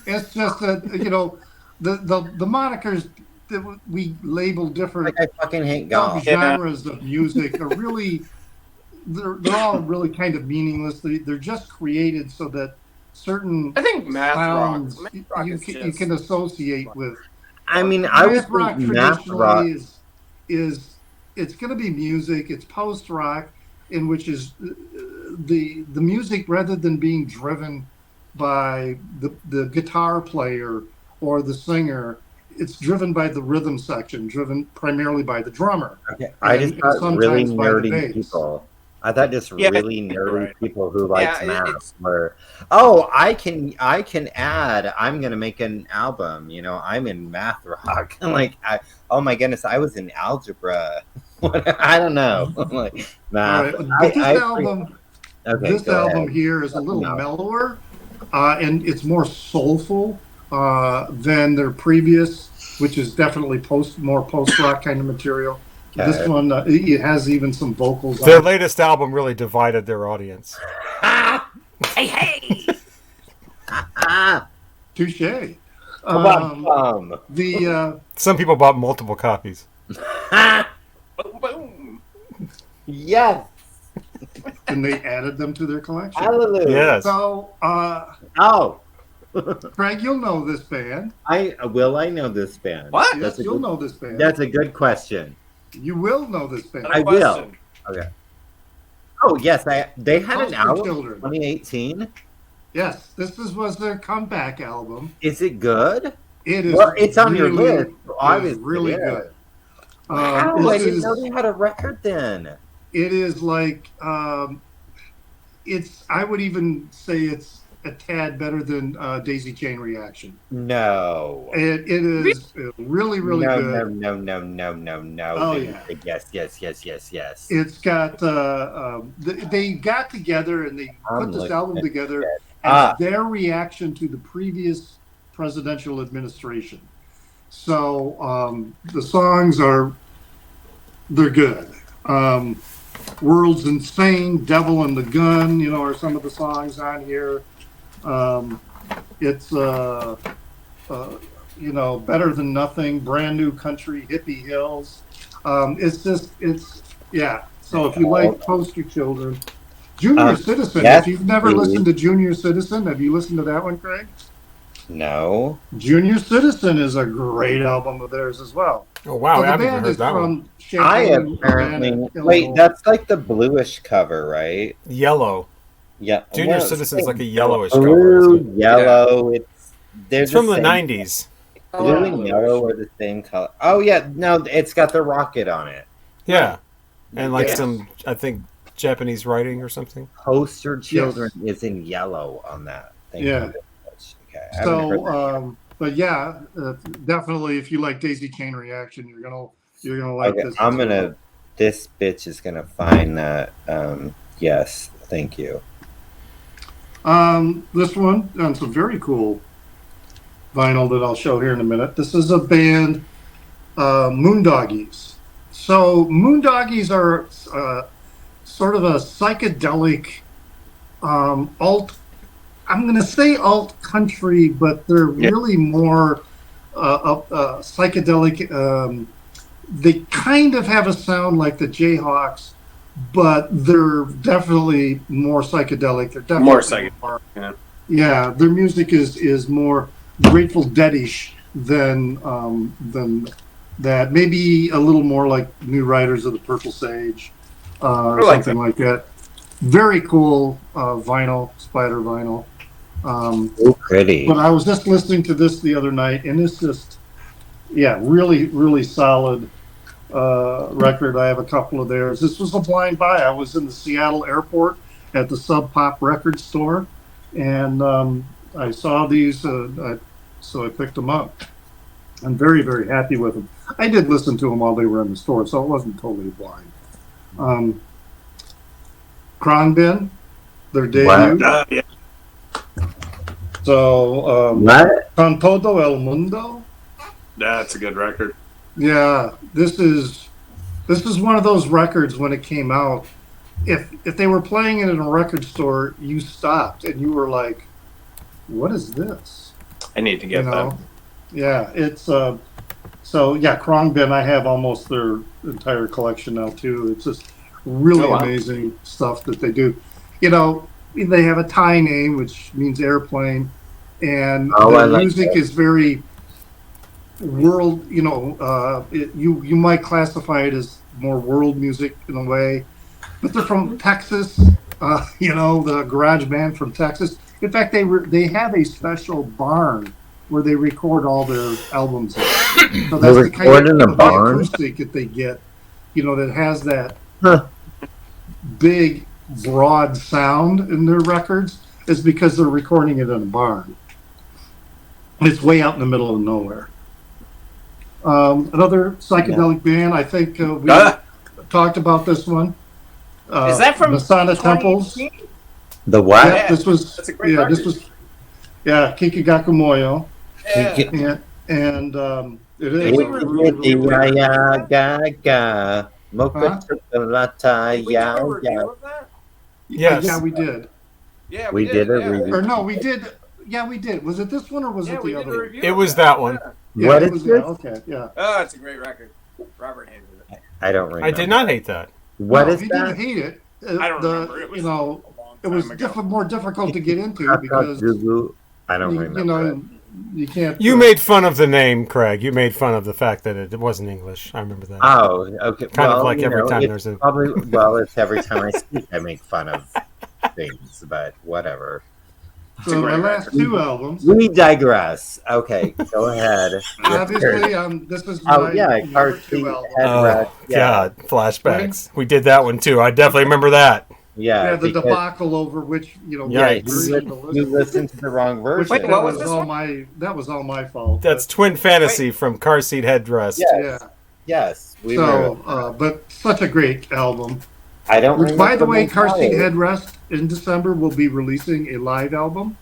It's just that the monikers that we label different. Like I fucking hate golf. Genres of music are really they're all really kind of meaningless. They're just created so that certain I think sounds you can associate with. I mean, I would rock think math rock is it's going to be music. It's post rock, in which is the music rather than being driven by the guitar player or the singer, it's driven by the rhythm section, driven primarily by the drummer. Okay. I just thought really nerdy people. I thought just really nerdy people who liked math were. Oh, I can add. I'm gonna make an album. I'm in math rock. I'm like, oh my goodness, I was in algebra. I don't know. Like math. This album here is a little mellower, and it's more soulful than their previous which is definitely more post rock kind of material. Okay. This one, it has even some vocals Their on it. latest album really divided their audience. Hey! Touche. Some people bought multiple copies. Boom, boom. Yes. And they added them to their collection. Hallelujah. Yes. So, Oh. Craig, you'll know this band. I know this band. What? Yes, you'll know this band. That's a good question. You will know this band. I will. Okay. Oh yes, they had an Poster album in Children. 2018. Yes, was their comeback album. Is it good? It is. Well, it's on your list. It Obviously, is really good. Wow, I didn't know they had a record then. It is like it's. I would even say it's a tad better than Daisy Chain Reaction. No. It is really good. No. Oh yeah. Yes. It's got. They got together and they put this album together as their reaction to the previous presidential administration. So the songs they're good. World's Insane, Devil and the Gun, are some of the songs on here. It's Better Than Nothing, Brand New Country, Hippie Hills. So if you like Poster Children, Junior Citizen. Yes, if you've never please. listened to Junior Citizen, have you listened to that one, Craig? No. Junior Citizen is a great album of theirs as well. Oh wow, So I the haven't band heard is that one. from Champaign, Wait, that's like the bluish cover, right? Yellow. Yeah. Junior Citizen's like a yellowish cover. Blue, isn't it? yellow. It's from the 90s. Blue and yellow are the same color. Oh yeah, no, it's got the rocket on it. Yeah. And like Yes. some, I think, Japanese writing or something. Poster Children is in yellow on that. Thank you very much. Okay. I haven't heard that. But yeah, definitely if you like Daisy Chain Reaction, you're gonna like Okay, this. this bitch is gonna find that. Yes, thank you. This one on some very cool vinyl that I'll show here in a minute. This is a band, Moondoggies. So Moondoggies are sort of a psychedelic alt. I'm going to say alt country, but they're really more psychedelic. They kind of have a sound like the Jayhawks, but they're definitely more psychedelic. They're definitely More psychedelic. Yeah, their music is more Grateful Dead-ish than that. Maybe a little more like New Riders of the Purple Sage, or something like that. Very cool vinyl, spider vinyl. Pretty. But I was just listening to this the other night, and it's just, really, really solid record. I have a couple of theirs. This was a blind buy. I was in the Seattle airport at the Sub Pop record store, and I saw these, so I picked them up. I'm very, very happy with them. I did listen to them while they were in the store, so it wasn't totally blind. Krongbin, their debut. Yeah. So, What? Con Todo El Mundo. That's a good record. Yeah, this is one of those records when it came out. If they were playing it in a record store, you stopped and you were like, "What is this?" I need to get that. Yeah, it's Krongbin. I have almost their entire collection now too. It's just really amazing stuff that they do. They have a Thai name, which means airplane, and the music is very world. You might classify it as more world music in a way, but they're from Texas. The garage band from Texas. In fact, they have a special barn where they record all their albums. So that's the kind of acoustic that they get. That has that big, broad sound in their records is because they're recording it in a barn. It's way out in the middle of nowhere. Another psychedelic band, I think we talked about this one. Is that from Masada Temples? The what? Yeah, this was Kikugaku Moyo. Yeah. And It is a really, really Ya, good ya, album. ga, ga. Mocha chocolata, Did we do ya, a review ya. of that? Yeah, Yes. we did. Yeah, We we did did. a Yeah. review. Or no, we did. Yeah, we did. Was it this one or was Yeah, it we the did a other one? review. It of was that one. Yeah. Yeah, What it is was. this? Yeah, okay, yeah. Oh, it's a great record. Robert hated it. I don't remember. I did not hate that. What No, is he that? didn't hate it. I don't remember. It was You know, a long it was time ago. more difficult to get into because I don't remember. you know you can't. You made fun of the name, Craig. You made fun of the fact that it wasn't English. I remember that. Oh, okay. Kind of well, like you every know, time it's there's a- probably it's every time I speak I make fun of things, but whatever. So my last two albums. We digress. Okay, go ahead. Obviously, this is my Oh yeah, number car seat, two album. headrest. Oh, Yeah, God. Flashbacks. We did that one, too. I definitely remember that. yeah. Yeah, the because- debacle over which Yeah, Yikes. version to you listen. listened to the wrong Which version. Wait, what was was this all one? that was all my fault. That's Twin Fantasy from Car Seat Headrest. Yes. Yeah. Yes, we were. So, but such a great album. I don't. Which, by the remember way, the Car Seat title. Headrest in December will be releasing a live album,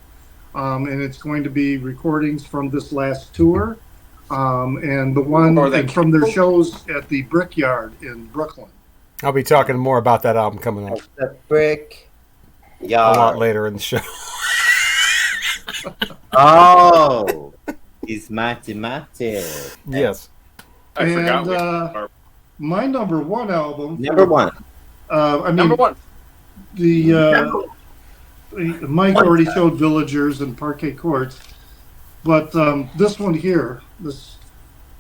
and it's going to be recordings from this last tour, and the one Or they- and from their shows at the Brickyard in Brooklyn. I'll be talking more about that album coming up The brick. a Yeah. lot later in the show. Oh, he's mathematic. Yes. I forgot. And my number one album. Number one. I mean, Number one. the Mike already showed Villagers and Parquet Courts, but this one here, this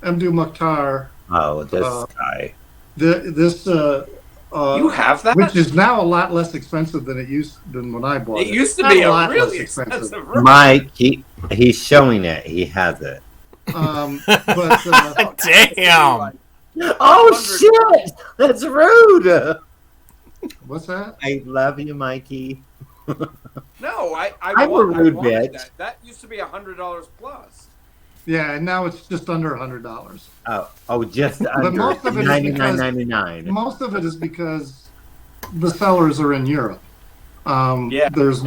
Mdu Mukhtar, Oh, this Uh, guy. this You have that? which is now a lot less expensive than when I bought it. It used to Not be a lot really less expensive. Mike, he's showing it. He has it. But Damn. Oh shit! That's rude. what's that? I love you, Mikey. No, I'm a rude wanted bitch. that. That used to be $100 plus. Yeah, and now it's just under $100. Oh, just under most of it is because- $99.99. Most of it is because the sellers are in Europe. Yeah, There's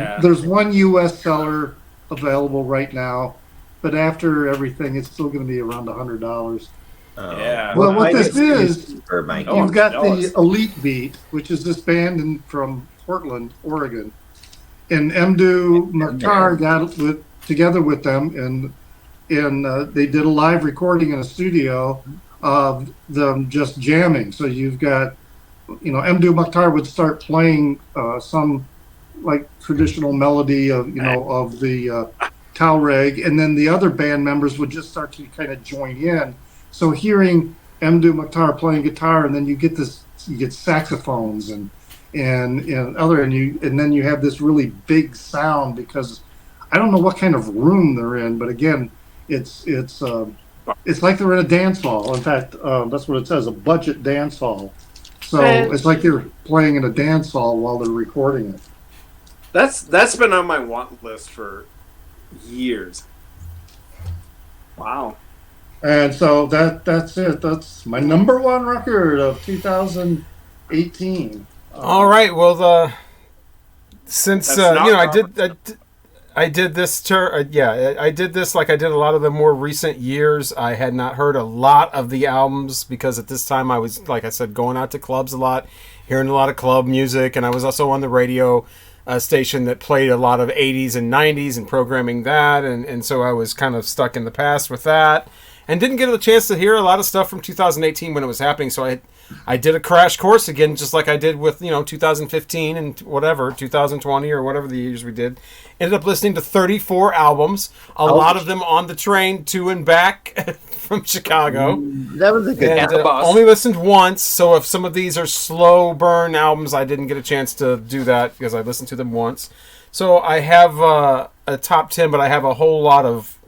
one U.S. seller available right now, but after everything, it's still going to be around $100. Oh. Yeah. Well, what I this guess is, it's for Mikey. Oh, You've got jealous. the Elite Beat, which is this band from Portland, Oregon, and Mdu Mukhtar got together with them, and they did a live recording in a studio of them just jamming. So you've got, Mdu Mukhtar would start playing some like traditional melody of the Taureg, and then the other band members would just start to kind of join in. So hearing Mdu Mukhtar playing guitar, and then you get saxophones and then you have this really big sound, because I don't know what kind of room they're in, but again, it's like they're in a dance hall. In fact, that's what it says, a budget dance hall. So it's like they're playing in a dance hall while they're recording it. That's been on my want list for years. Wow. And so that's it. That's my number one record of 2018. All right. Well, since That's not I did this tour. I did this like I did a lot of the more recent years. I had not heard a lot of the albums because at this time I was, like I said, going out to clubs a lot, hearing a lot of club music, and I was also on the radio station that played a lot of 80s and 90s and programming that, and so I was kind of stuck in the past with that, and didn't get a chance to hear a lot of stuff from 2018 when it was happening. So I did a crash course again, just like I did with 2015 and whatever 2020 or whatever the years we did. Ended up listening to 34 albums, a lot of them on the train to and back from Chicago. That was a good And bus. only listened once, so if some of these are slow burn albums, I didn't get a chance to do that because I listened to them once. So I have a top 10, but I have a whole lot of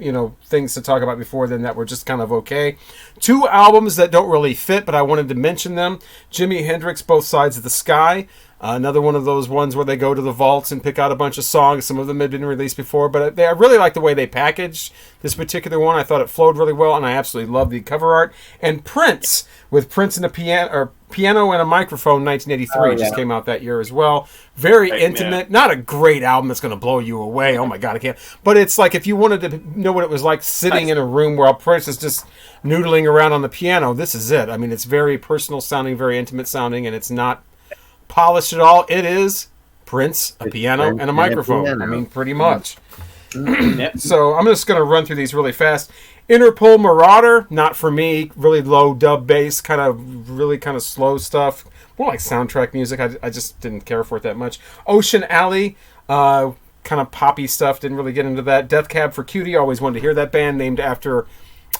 things to talk about before then that were just kind of okay. 2 albums that don't really fit, but I wanted to mention them. Jimi Hendrix, Both Sides of the Sky. Another one of those ones where they go to the vaults and pick out a bunch of songs. Some of them had been released before, but I really like the way they packaged this particular one. I thought it flowed really well, and I absolutely love the cover art. And Prince, with Prince and a piano and a microphone, 1983, just came out that year as well. Very intimate. Man. Not a great album that's going to blow you away. Oh my God, I can't. But it's like if you wanted to know what it was like sitting in a room while Prince is just noodling around on the piano, this is it. I mean, it's very personal sounding, very intimate sounding, and it's not polished at all. It is Prince, a piano, and a microphone. I mean, pretty much. So I'm just going to run through these really fast. Interpol Marauder, not for me. Really low dub bass, kind of slow stuff. More like soundtrack music. I just didn't care for it that much. Ocean Alley, kind of poppy stuff. Didn't really get into that. Death Cab for Cutie, always wanted to hear that band, named after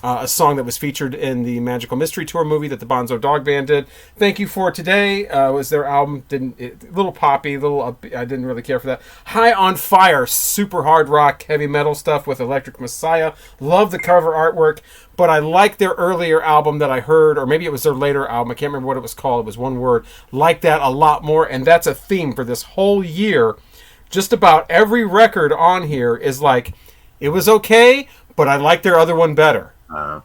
a song that was featured in the Magical Mystery Tour movie that the Bonzo Dog Band did. Thank You For Today was their album. Little poppy, I didn't really care for that. High on Fire, super hard rock, heavy metal stuff with Electric Messiah. Love the cover artwork, but I like their earlier album that I heard, or maybe it was their later album. I can't remember what it was called. It was one word. Like that a lot more, and that's a theme for this whole year. Just about every record on here is like, it was okay, but I like their other one better.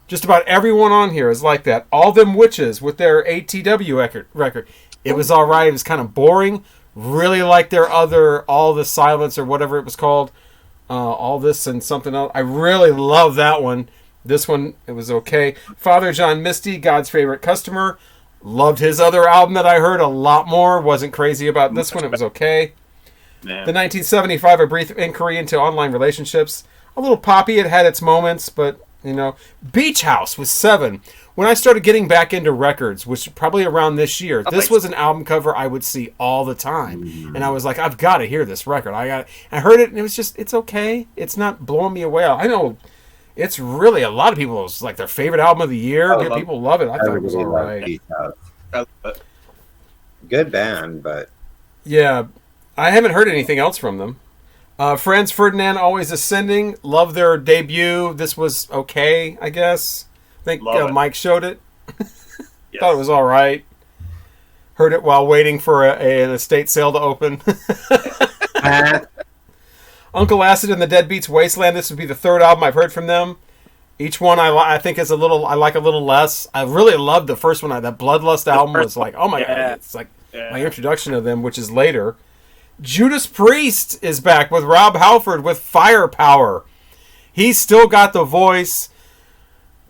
Just about everyone on here is like that. All Them Witches with their ATW record. It was all right. It was kind of boring. Really like their other All the Silence or whatever it was called. All This and something else. I really love that one. This one, it was okay. Father John Misty, God's Favorite Customer. Loved his other album that I heard a lot more. Wasn't crazy about this one. It was okay. Man. The 1975 A Brief Inquiry into Online Relationships. A little poppy. It had its moments, but Beach House was 7. When I started getting back into records, which probably around this year, this was an album cover I would see all the time. And I was like, I've got to hear this record. I heard it, and it was just, it's okay. It's not blowing me away. I know it's really a lot of people, it's like their favorite album of the year. People love it. I thought it was all right. Good band, but... Yeah, I haven't heard anything else from them. Franz Ferdinand, Always Ascending. Love their debut. This was okay, I guess. I think Mike showed it. Yes. Thought it was all right. Heard it while waiting for an estate sale to open. Uncle Acid and the Deadbeats Wasteland. This would be the third album I've heard from them. Each one I think is I like a little less. I really loved the first one. That Bloodlust album was like, oh my God. It's like my introduction to them, which is later. Judas Priest is back with Rob Halford with Firepower. He's still got the voice,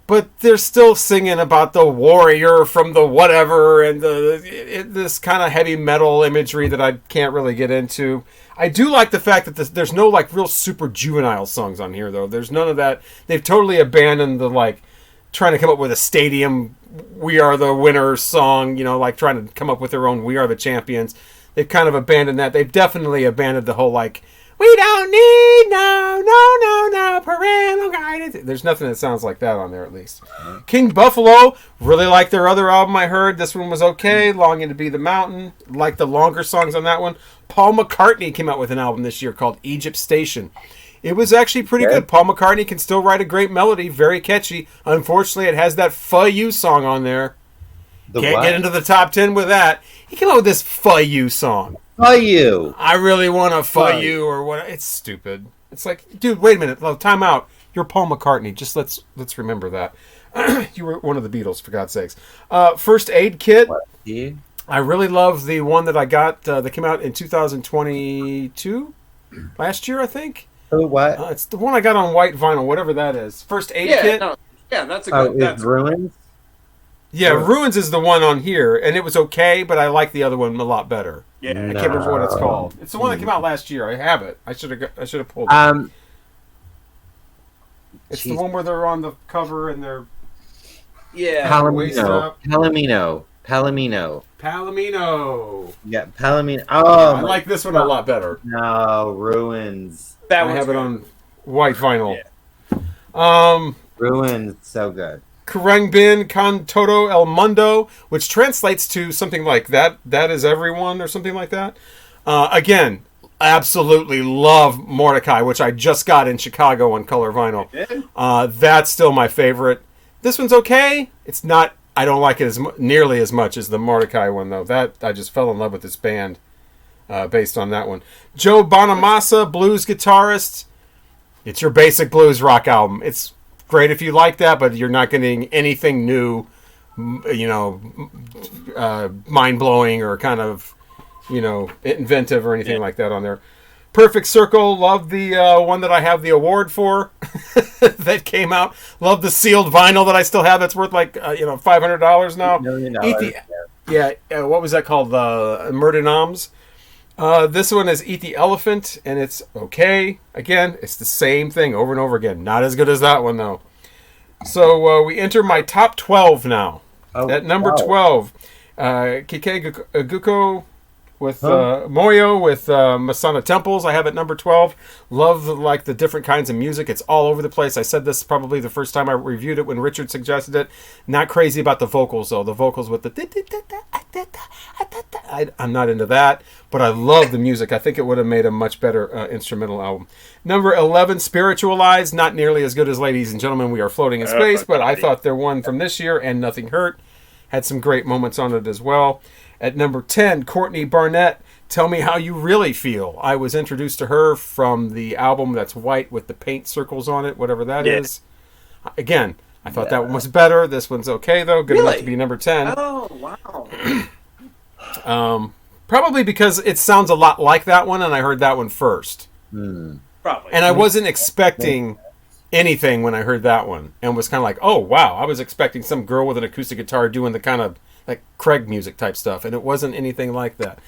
but they're still singing about the warrior from the whatever and this kind of heavy metal imagery that I can't really get into. I do like the fact that there's no like real super juvenile songs on here, though. There's none of that. They've totally abandoned the like trying to come up with a stadium "We Are the Winners" song, like trying to come up with their own "We Are the Champions." They've kind of abandoned that. They've definitely abandoned the whole, like, we don't need no parental guidance. There's nothing that sounds like that on there, at least. King Buffalo, really like their other album I heard. This one was okay. Longing to Be the Mountain. Like the longer songs on that one. Paul McCartney came out with an album this year called Egypt Station. It was actually pretty good. Paul McCartney can still write a great melody. Very catchy. Unfortunately, it has that "Fuh You" song on there. Can't get into the top 10 with that. He came out with this "Fuh You" song. Fuh you. I really want to fuh you or what? It's stupid. It's like, dude, wait a minute. Time out. You're Paul McCartney. Just let's remember that. You were one of the Beatles, for God's sakes. First Aid Kit. Yeah. I really love the one that I got that came out in 2022, last year, I think. Oh, what? It's the one I got on white vinyl, whatever that is. First Aid Kit. No, that's a good. That's Ruins. Yeah, Ruins is the one on here, and it was okay, but I like the other one a lot better. Yeah, I can't remember what it's called. It's the one that came out last year. I have it. I should have pulled it. It's the one where they're on the cover and they're Palomino. Yeah, Palomino. Oh, I like this one a lot better. No, Ruins. I have it on white vinyl. Yeah. Ruins, so good. Khruangbin Con Todo El Mundo, which translates to something like that is everyone or something like that. Again, absolutely love Mordecai, which I just got in Chicago on color vinyl. That's still my favorite. This one's okay. I don't like it nearly as much as the Mordecai one, though. That I just fell in love with this band. based on that one. Joe Bonamassa, blues guitarist. It's your basic blues rock album. It's great if you like that, but you're not getting anything new, mind-blowing or kind of, inventive or anything like that on there. Perfect Circle, love the one that I have the award for that came out. Love the sealed vinyl that I still have that's worth like, $500 now. $1 million. What was that called? Murder Noms. This one is Eat the Elephant, and it's okay. Again, it's the same thing over and over again. Not as good as that one, though. So we enter my top 12 now. At number 12, Kike Guko with Moyo with Masana Temples. I have at number 12. Love the different kinds of music. It's all over the place. I said this probably the first time I reviewed it when Richard suggested it. Not crazy about the vocals, though. The vocals with the... I'm not into that, but I love the music. I think it would have made a much better instrumental album. Number 11, Spiritualized. Not nearly as good as Ladies and Gentlemen, We Are Floating in Space, but I thought their one from this year, And Nothing Hurt, had some great moments on it as well. At number 10, Courtney Barnett, Tell Me How You Really Feel. I was introduced to her from the album that's white with the paint circles on it, whatever that is. Again, I thought that one was better. This one's okay, though. Good enough to be number 10. Oh, wow. Probably because it sounds a lot like that one, and I heard that one first. Probably. And I wasn't expecting anything when I heard that one, and was kind of like, oh, wow. I was expecting some girl with an acoustic guitar doing the kind of like Craig music type stuff, and it wasn't anything like that.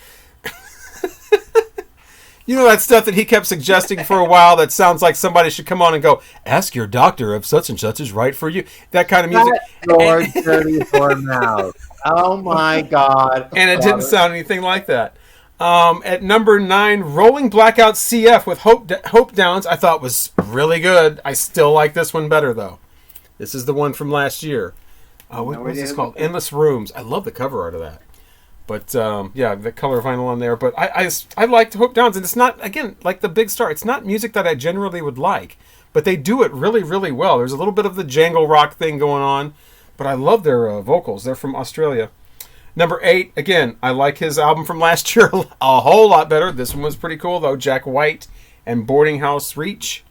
That stuff that he kept suggesting for a while that sounds like somebody should come on and go, ask your doctor if such and such is right for you. That kind of music. Lord 34 Mouth. Oh my God. And it didn't sound anything like that. At number 9, Rolling Blackout CF with Hope Downs, I thought was really good. I still like this one better, though. This is the one from last year. What was this called? Endless Rooms. I love the cover art of that. But, the color vinyl on there. But I liked Hope Downs. And it's not, again, like the Big Star. It's not music that I generally would like. But they do it really, really well. There's a little bit of the jangle rock thing going on. But I love their vocals. They're from Australia. Number 8, again, I like his album from last year a whole lot better. This one was pretty cool, though. Jack White and Boarding House Reach.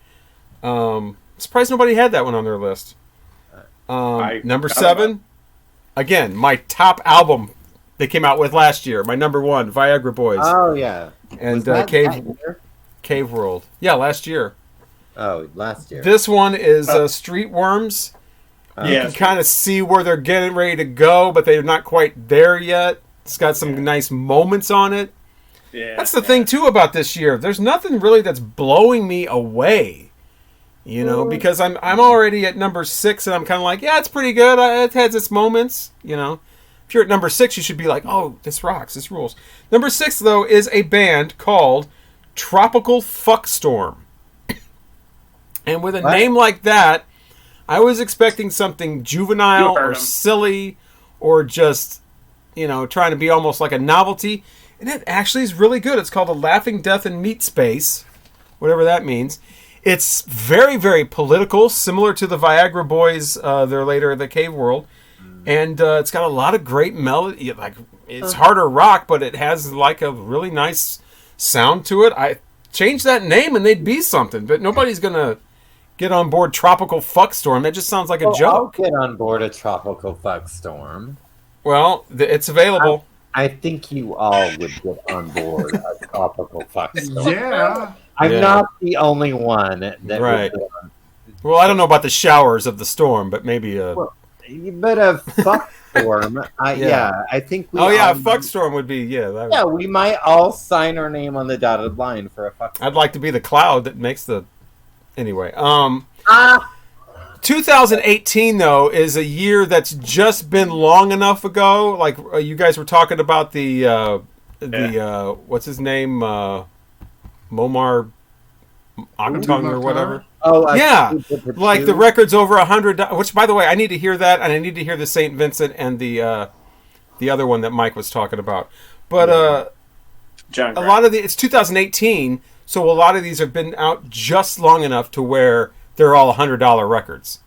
Surprised nobody had that one on their list. Number 7, again, my top album they came out with last year. My number 1, Viagra Boys. Oh, yeah. And Cave World. Yeah, last year. Oh, last year. This one is Street Worms. You can kind of see where they're getting ready to go, but they're not quite there yet. It's got some nice moments on it. Yeah, that's the thing, too, about this year. There's nothing really that's blowing me away. Because I'm already at number 6, and I'm kind of like, yeah, it's pretty good. It has its moments, If you're at number 6, you should be like, oh, this rocks, this rules. Number 6, though, is a band called Tropical Fuckstorm. And with a name like that, I was expecting something juvenile or silly or just, trying to be almost like a novelty. And it actually is really good. It's called A Laughing Death in Meat Space, whatever that means. It's very, very political, similar to the Viagra Boys, their later The Cave World. And it's got a lot of great melody. Like, it's harder rock, but it has like a really nice sound to it. I changed that name and they'd be something, but nobody's going to get on board Tropical Fuckstorm. That just sounds like a joke. I'll get on board a Tropical Fuckstorm. Well, it's available. I think you all would get on board a Tropical Fuckstorm. Yeah. I'm not the only one that right. Well, I don't know about the showers of the storm, but maybe but a Fuckstorm. I think we Fuckstorm would be, we might all sign our name on the dotted line for a Fuckstorm. I'd like to be the cloud that makes the... Anyway, 2018 though is a year that's just been long enough ago. Like you guys were talking about the what's his name, Momar Ogtung or whatever. Oh, like the record's over 100. Which, by the way, I need to hear that, and I need to hear the Saint Vincent and the other one that Mike was talking about. But a lot of it's 2018. So a lot of these have been out just long enough to where they're all $100 records.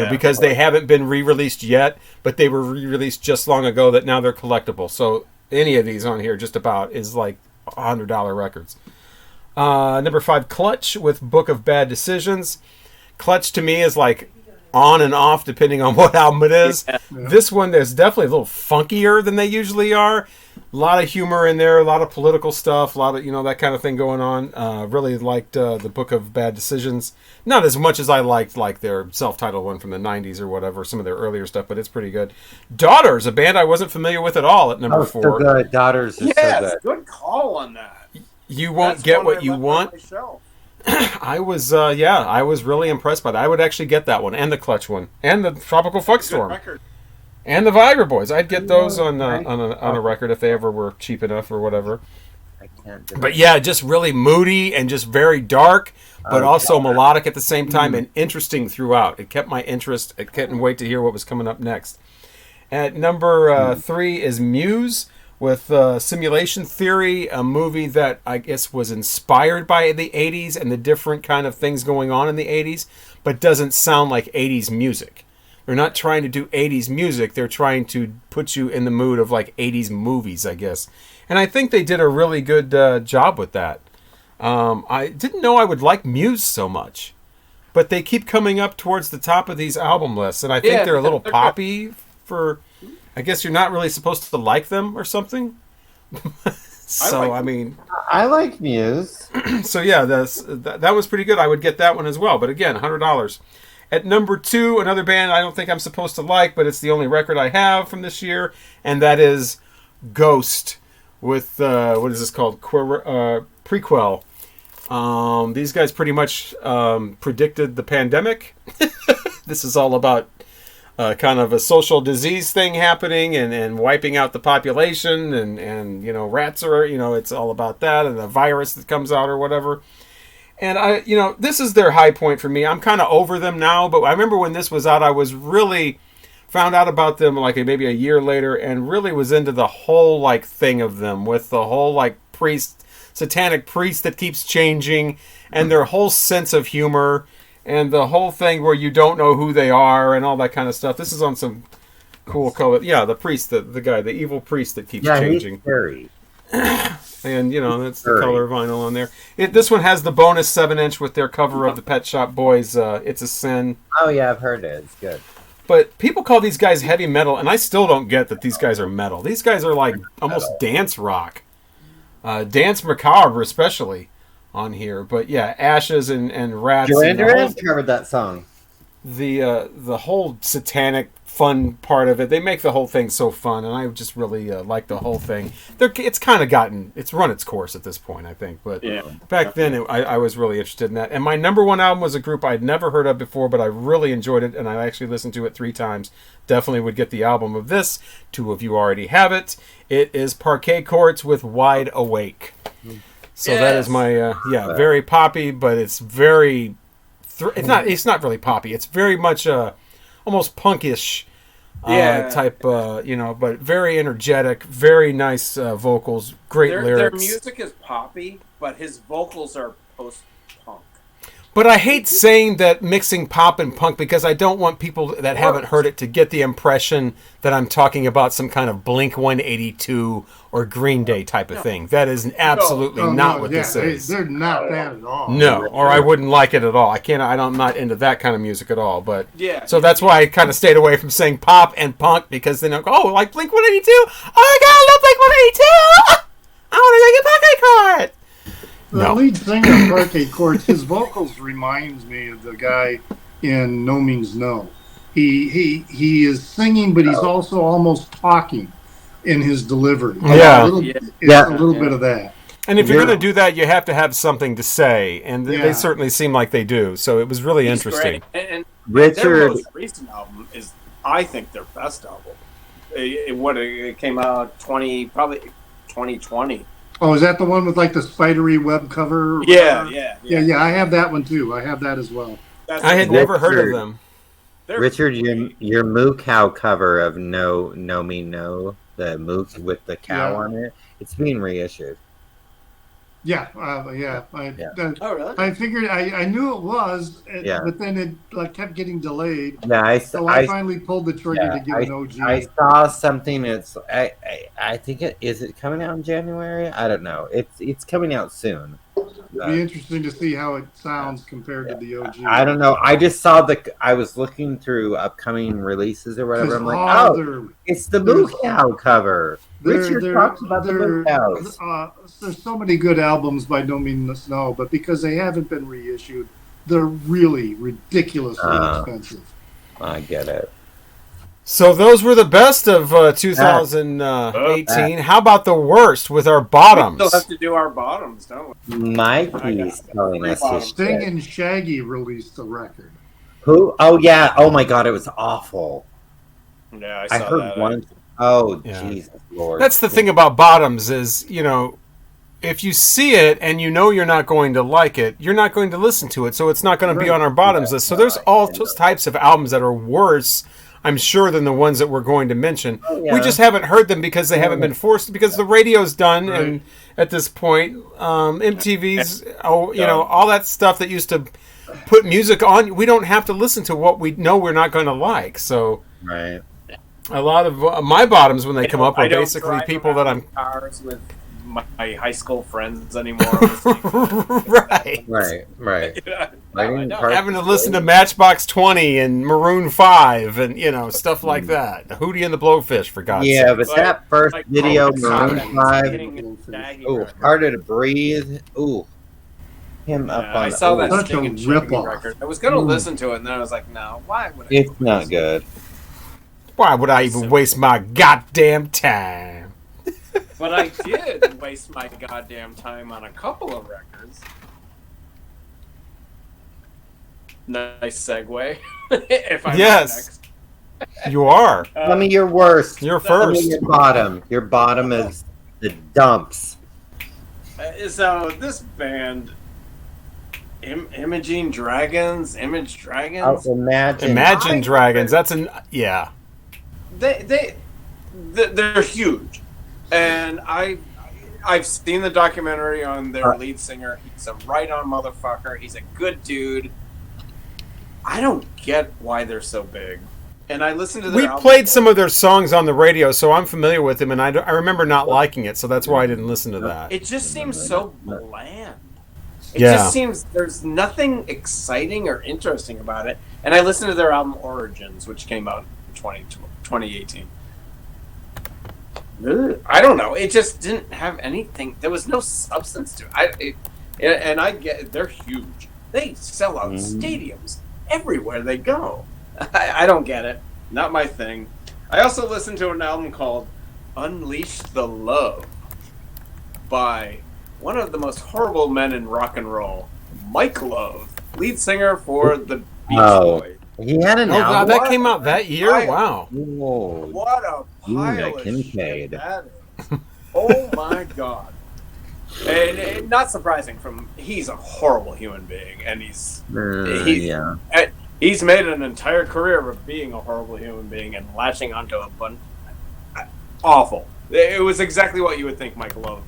Because they haven't been re-released yet, but they were re-released just long ago that now they're collectible. So any of these on here just about is like $100 records. Number 5, Clutch with Book of Bad Decisions. Clutch to me is like on and off depending on what album it is. Yeah. This one, there's definitely a little funkier than they usually are. A lot of humor in there, a lot of political stuff, a lot of, that kind of thing going on. Really liked the Book of Bad Decisions. Not as much as I liked like their self-titled one from the 90s or whatever, some of their earlier stuff, but it's pretty good. Daughters, a band I wasn't familiar with at all at number 4. So good. Daughters is so good call on that. You won't get what you want. I was really impressed by that. I would actually get that one and the Clutch one and the Tropical Fuckstorm and the Viber Boys. I'd get those on a record if they ever were cheap enough or whatever. I can't do But yeah, just really moody and just very dark, but also melodic at the same time and interesting throughout. It kept my interest. I couldn't wait to hear what was coming up next. At number 3 is Muse with Simulation Theory, a movie that I guess was inspired by the 80s and the different kind of things going on in the 80s, but doesn't sound like 80s music. They're not trying to do 80s music. They're trying to put you in the mood of like 80s movies, I guess. And I think they did a really good job with that. I didn't know I would like Muse so much, but they keep coming up towards the top of these album lists, and I think they're a little poppy for... I guess you're not really supposed to like them or something. I mean... I like Muse. So yeah, that was pretty good. I would get that one as well. But again, $100. At number 2, another band I don't think I'm supposed to like, but it's the only record I have from this year, and that is Ghost with, what is this called? Prequel. These guys pretty much predicted the pandemic. This is all about kind of a social disease thing happening and wiping out the population and rats are, it's all about that and the virus that comes out or whatever. And this is their high point for me. I'm kind of over them now, but I remember when this was out, I was really found out about them like maybe a year later and really was into the whole like thing of them with the whole like satanic priest that keeps changing and their whole sense of humor. And the whole thing where you don't know who they are and all that kind of stuff. This is on some cool color. Yeah, the priest, the guy, the evil priest that keeps changing. He's scary. And, that's the color vinyl on there. This one has the bonus 7-inch with their cover of the Pet Shop Boys, It's a Sin. Oh, yeah, I've heard it. It's good. But people call these guys heavy metal, and I still don't get that these guys are metal. These guys are like almost dance rock. Dance macabre, especially. On here, but yeah, Ashes and Rats. Duran Duran covered that song. The whole satanic fun part of it, they make the whole thing so fun, and I just really like the whole thing. It's kind of it's run its course at this point, I think. But back then, I was really interested in that. And my number 1 album was a group I'd never heard of before, but I really enjoyed it, and I actually listened to it 3 times. Definitely would get the album of this. 2 of you already have it. It is Parquet Courts with Wide Awake. So that is my very poppy, but it's very it's not really poppy. It's very much almost punkish type but very energetic, very nice vocals, great lyrics. Their music is poppy, but his vocals are post-punk. But I hate saying that mixing pop and punk because I don't want people that haven't heard it to get the impression that I'm talking about some kind of Blink 182 or Green Day type of thing. That is absolutely not what this is. They're not that at all. No, or I wouldn't like it at all. I'm not into that kind of music at all. But so that's why I kind of stayed away from saying pop and punk because then like Blink 182. Oh my God, I love Blink 182. I want to make a pocket card. The lead singer of Parquet Courts, his vocals reminds me of the guy in No Means No. He is singing, but he's also almost talking in his delivery. Yeah. A little bit of that. And if you're going to do that, you have to have something to say, and they certainly seem like they do. So it was really interesting. And Richard, their most recent album is, I think, their best album. It came out probably 2020. Oh, is that the one with like the spidery web cover? Yeah. I have that one too. I have that as well. I had never heard of them. Richard, your moo cow cover of No Me No, the moo with the cow on it, it's being reissued. Yeah, Oh, really? I figured I knew it was, Yeah. but then it kept getting delayed. Yeah, So I finally pulled the trigger to give an OG. I saw something. I think it coming out in January. I don't know. It's coming out soon. It'd be interesting to see how it sounds compared to the OG. I don't know. I just saw I was looking through upcoming releases or whatever. I'm like, it's the Moo Cow cover. Richard talks about the Moo Cows. There's so many good albums by No Means No Snow, but because they haven't been reissued, they're really ridiculously expensive. I get it. So those were the best of 2018. How about the worst with our bottoms? We still have to do our bottoms, don't we? Mikey's telling us his Sting shit. and Shaggy released a record. Who? Oh yeah. Oh my God, it was awful. Yeah, I saw heard that. one. Oh Jesus Lord. That's the thing about bottoms is, if you see it and you know you're not going to like it, you're not going to listen to it, so it's not going to be on our bottoms list. So there's all types of albums that are worse, I'm sure, than the ones that we're going to mention. We just haven't heard them because they haven't been forced, because the radio's done, and at this point, MTV's, all that stuff that used to put music on, we don't have to listen to what we know we're not going to like. So right. A lot of my bottoms when they come up are basically people that I'm cars with my high school friends anymore. right. Having to listen to Matchbox 20 and Maroon 5 and stuff like that. Hootie and the Blowfish, for God's sake. Yeah, but that first video, Maroon 5. Ooh, Harder to Breathe. Ooh. Him up on I saw that such Sting a and Shaggy rip-off. record. I was going to listen to it, and then I was like, no, why would I? It's not good. Why would I even waste my goddamn time? But I did waste my goddamn time on a couple of records. Nice segue. If I'm yes, you are. Tell me your worst. You're first. Tell me your bottom. Your bottom is the dumps. So this band, Image Dragons. Oh, Imagine Dragons. That's They're huge, and I've seen the documentary on their lead singer. He's a right-on motherfucker. He's a good dude. I don't get why they're so big. And I listened to their We album played some of their songs on the radio, so I'm familiar with them, and I remember not liking it, so that's why I didn't listen to that. It just seems so bland. It Yeah. just seems there's nothing exciting or interesting about it. And I listened to their album Origins, which came out in 2018. I don't know. It just didn't have anything. There was no substance to it. And I get they're huge. They sell out stadiums everywhere they go. I don't get it. Not my thing. I also listened to an album called Unleash the Love by one of the most horrible men in rock and roll, Mike Love, lead singer for the Beach Boys. He had an album. God, that came out that year? Wow. Whoa. What a pile of shit that is. Oh my God. And not surprising he's a horrible human being, and he's made an entire career of being a horrible human being and latching onto a bunch. Awful. It was exactly what you would think Mike Love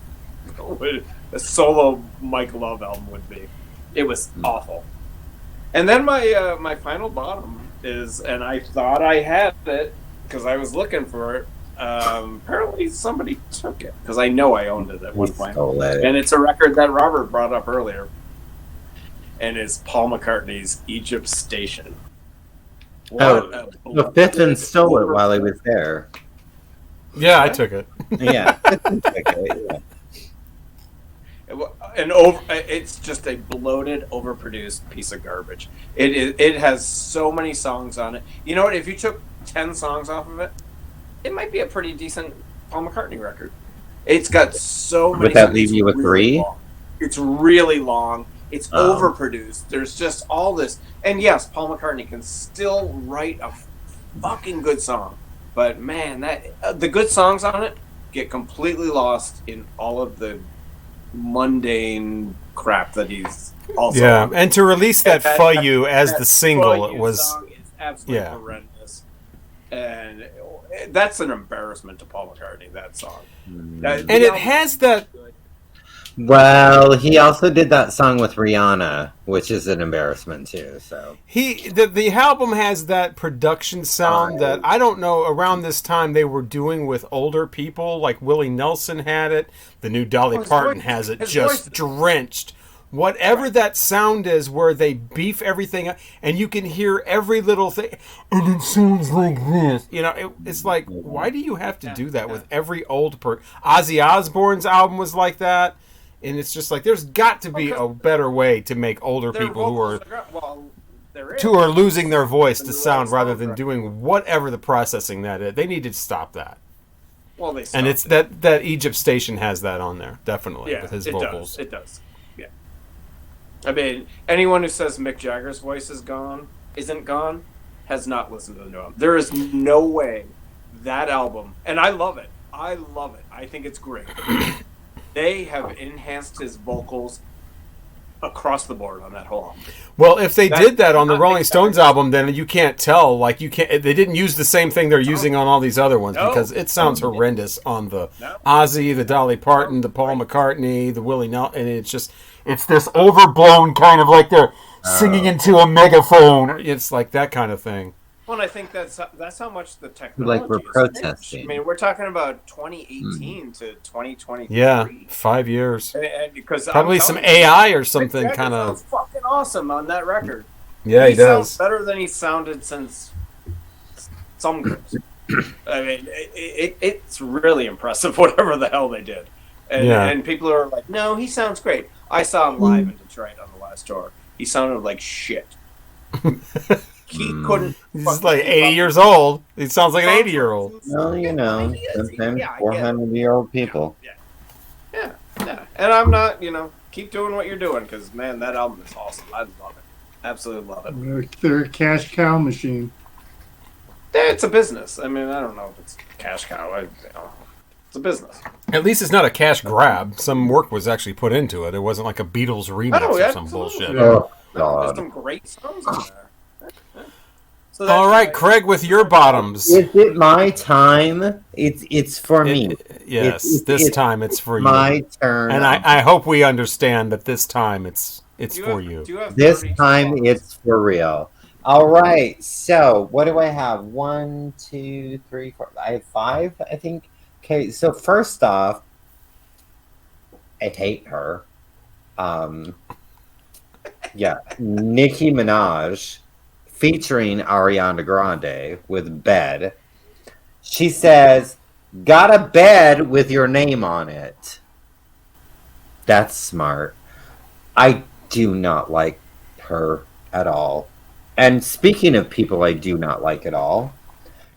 a solo Mike Love album would be. It was awful. And then my final bottom is, and I thought I had it because I was looking for it. Apparently somebody took it because I know I owned it at one point. And it's a record that Robert brought up earlier, and it's Paul McCartney's Egypt Station. The Fifth stole it while he was there. Yeah, I took it. Yeah. It's just a bloated, overproduced piece of garbage. It has so many songs on it. You know what? If you took 10 songs off of it, it might be a pretty decent Paul McCartney record. It's got so many. Would that leave you with three? It's really long. It's overproduced. There's just all this. And yes, Paul McCartney can still write a fucking good song. But man, the good songs on it get completely lost in all of the mundane crap that he's also. Yeah, and to release that "For You" as the single, it was song is absolutely horrendous, and that's an embarrassment to Paul McCartney. That song, and it has that. Well, he also did that song with Rihanna, which is an embarrassment too. So the album has that production sound that I don't know. Around this time they were doing with older people, like Willie Nelson had it. The new Dolly Parton has it, just drenched. Whatever that sound is, where they beef everything up, and you can hear every little thing, and it sounds like this. You know, it's like, why do you have to do that with every old person? Ozzy Osbourne's album was like that. And it's just like, there's got to be a better way to make older people who are losing their voice to sound rather than doing whatever the processing that is. They need to stop that. Well, and it's that Egypt Station has that on there, definitely, with his vocals. It does. Yeah. I mean, anyone who says Mick Jagger's voice isn't gone, has not listened to the new album. There is no way that album, and I love it. I think it's great. They have enhanced his vocals across the board on that whole album. Well, if they did that on the Rolling Stones album, then you can't tell. Like, you can't. They didn't use the same thing they're using on all these other ones because it sounds horrendous on the Ozzy, the Dolly Parton, the Paul McCartney, the Willie Nelson, and it's this overblown kind of like they're singing into a megaphone. It's like that kind of thing. Well, and I think that's how much the technology like we're protesting. I mean, we're talking about 2018 to 2023. Yeah, 5 years. And because probably some AI or something kind of fucking awesome on that record. Yeah, he does. Sounds better than he sounded since some groups. I mean, it's really impressive whatever the hell they did. And people are like, no, he sounds great. I saw him live in Detroit on the last tour. He sounded like shit. He couldn't. He's like 80 years old. He sounds like an 80-year-old. Well, you know, sometimes 400-year-old people. Yeah. And I'm not, keep doing what you're doing because, man, that album is awesome. I love it. Absolutely love it. They're a cash cow machine. It's a business. I mean, I don't know if it's cash cow. It's a business. At least it's not a cash grab. Some work was actually put into it. It wasn't like a Beatles remix or some bullshit. Oh, there's some great songs in there. So all right, Craig, with your bottoms. Is it my time? It's for me. Yes, this time it's for you. My turn. And I hope we understand that this time it's for you. This time it's for real. All right. So what do I have? 1, 2, 3, 4. I have 5, I think. Okay. So first off, I hate her. Nicki Minaj, featuring Ariana Grande with Bed. She says, got a bed with your name on it. That's smart. I do not like her at all. And speaking of people I do not like at all,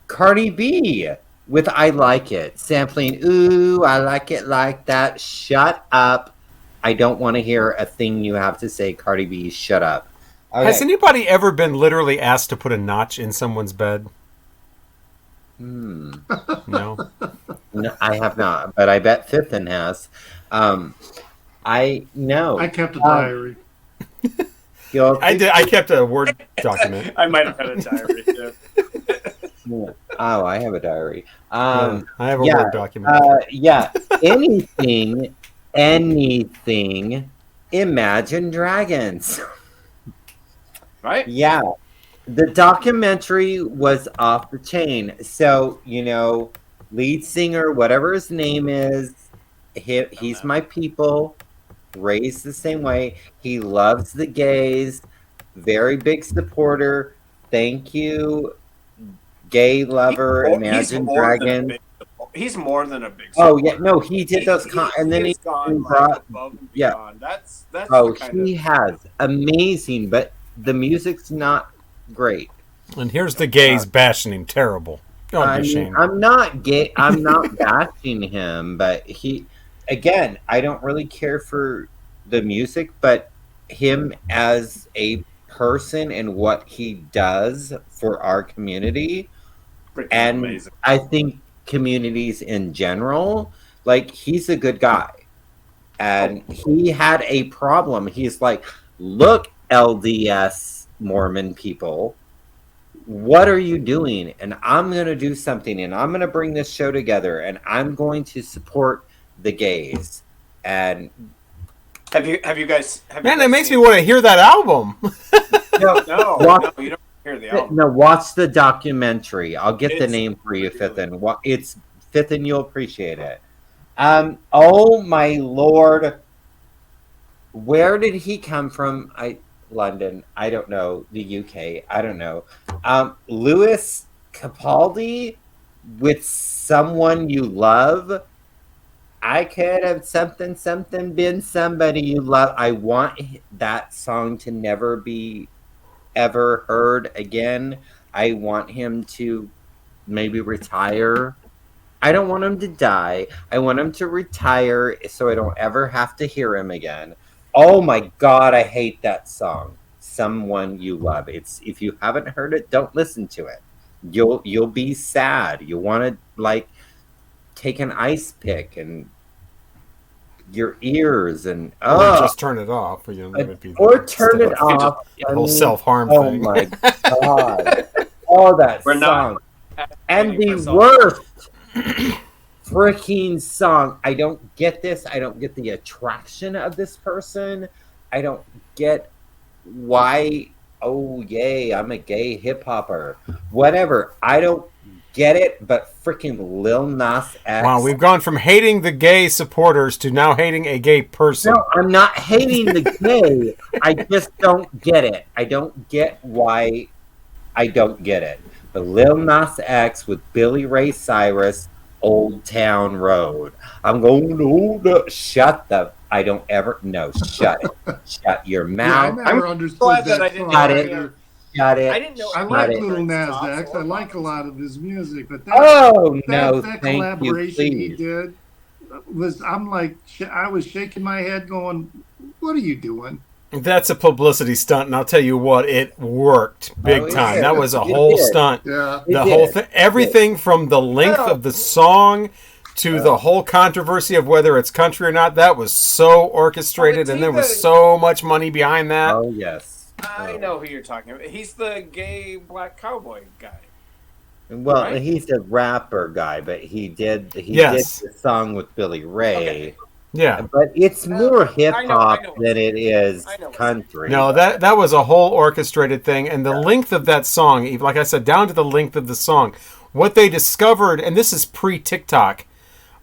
Cardi B with I Like It, sampling, ooh, I like it like that. Shut up. I don't want to hear a thing you have to say, Cardi B, shut up. Okay. Has anybody ever been literally asked to put a notch in someone's bed? No. No, I have not, but I bet Fifth has. I kept a diary. I kept a Word document. I might have had a diary too. Oh, I have a diary. I have a Word document. Anything. Imagine Dragons. Right? Yeah. The documentary was off the chain. So, lead singer, whatever his name is, he's my people, raised the same way. He loves the gays, very big supporter. Thank you, gay lover, Imagine Dragons. He's more than a big supporter. Oh, yeah. No, he did those. And then he's gone brought. Above and beyond. That's he has. Amazing, but the music's not great. And here's the gays bashing him. Terrible. Don't be ashamed. I'm not gay. I'm not bashing him, but again, I don't really care for the music, but him as a person and what he does for our community, and amazing. I think communities in general, like, he's a good guy, and he had a problem. He's like, look, LDS Mormon people, what are you doing? And I'm going to do something, and I'm going to bring this show together, and I'm going to support the gays. And Have you guys? Man, that makes me want to hear that album. No, you don't hear the album. No, watch the documentary. I'll get the name for you, Fithin. It's Fithin. You'll appreciate it. Oh my lord, where did he come from? London. I don't know. The UK. I don't know. Lewis Capaldi with Someone You Love. I could have something been somebody you love. I want that song to never be ever heard again. I want him to maybe retire. I don't want him to die. I want him to retire so I don't ever have to hear him again. Oh my God, I hate that song. Someone You Love. It's, if you haven't heard it, don't listen to it. You'll be sad. You want to like take an ice pick and your ears and just turn it off, or, turn it off. The whole self-harm thing. Oh my God! Oh, that song and the worst freaking song. I don't get this. I don't get the attraction of this person. I don't get why. Oh yay! I'm a gay hip hopper. Whatever. I don't get it, but freaking Lil Nas X. Wow, we've gone from hating the gay supporters to now hating a gay person. No, I'm not hating the gay. I just don't get it. I don't get why I don't get it. But Lil Nas X with Billy Ray Cyrus, Old Town Road. I'm going to shut the... I don't ever... No, shut it. Shut your mouth. Yeah, I never understood that. Got it. I didn't know. I like Little Nas X. I like a lot of his music, but that collaboration he did was. I was shaking my head, going, "What are you doing?" That's a publicity stunt, and I'll tell you what, it worked big time. That was a whole stunt. Yeah, the whole thing, everything from the length of the song to the whole controversy of whether it's country or not. That was so orchestrated, and there was so much money behind that. Oh yes. I know who you're talking about. He's the gay black cowboy guy. Well, right? He's a rapper guy, but he did the song with Billy Ray. Okay. Yeah, but it's more hip hop than it is country. No, that was a whole orchestrated thing, and the length of that song, like I said, down to the length of the song. What they discovered, and this is pre-TikTok,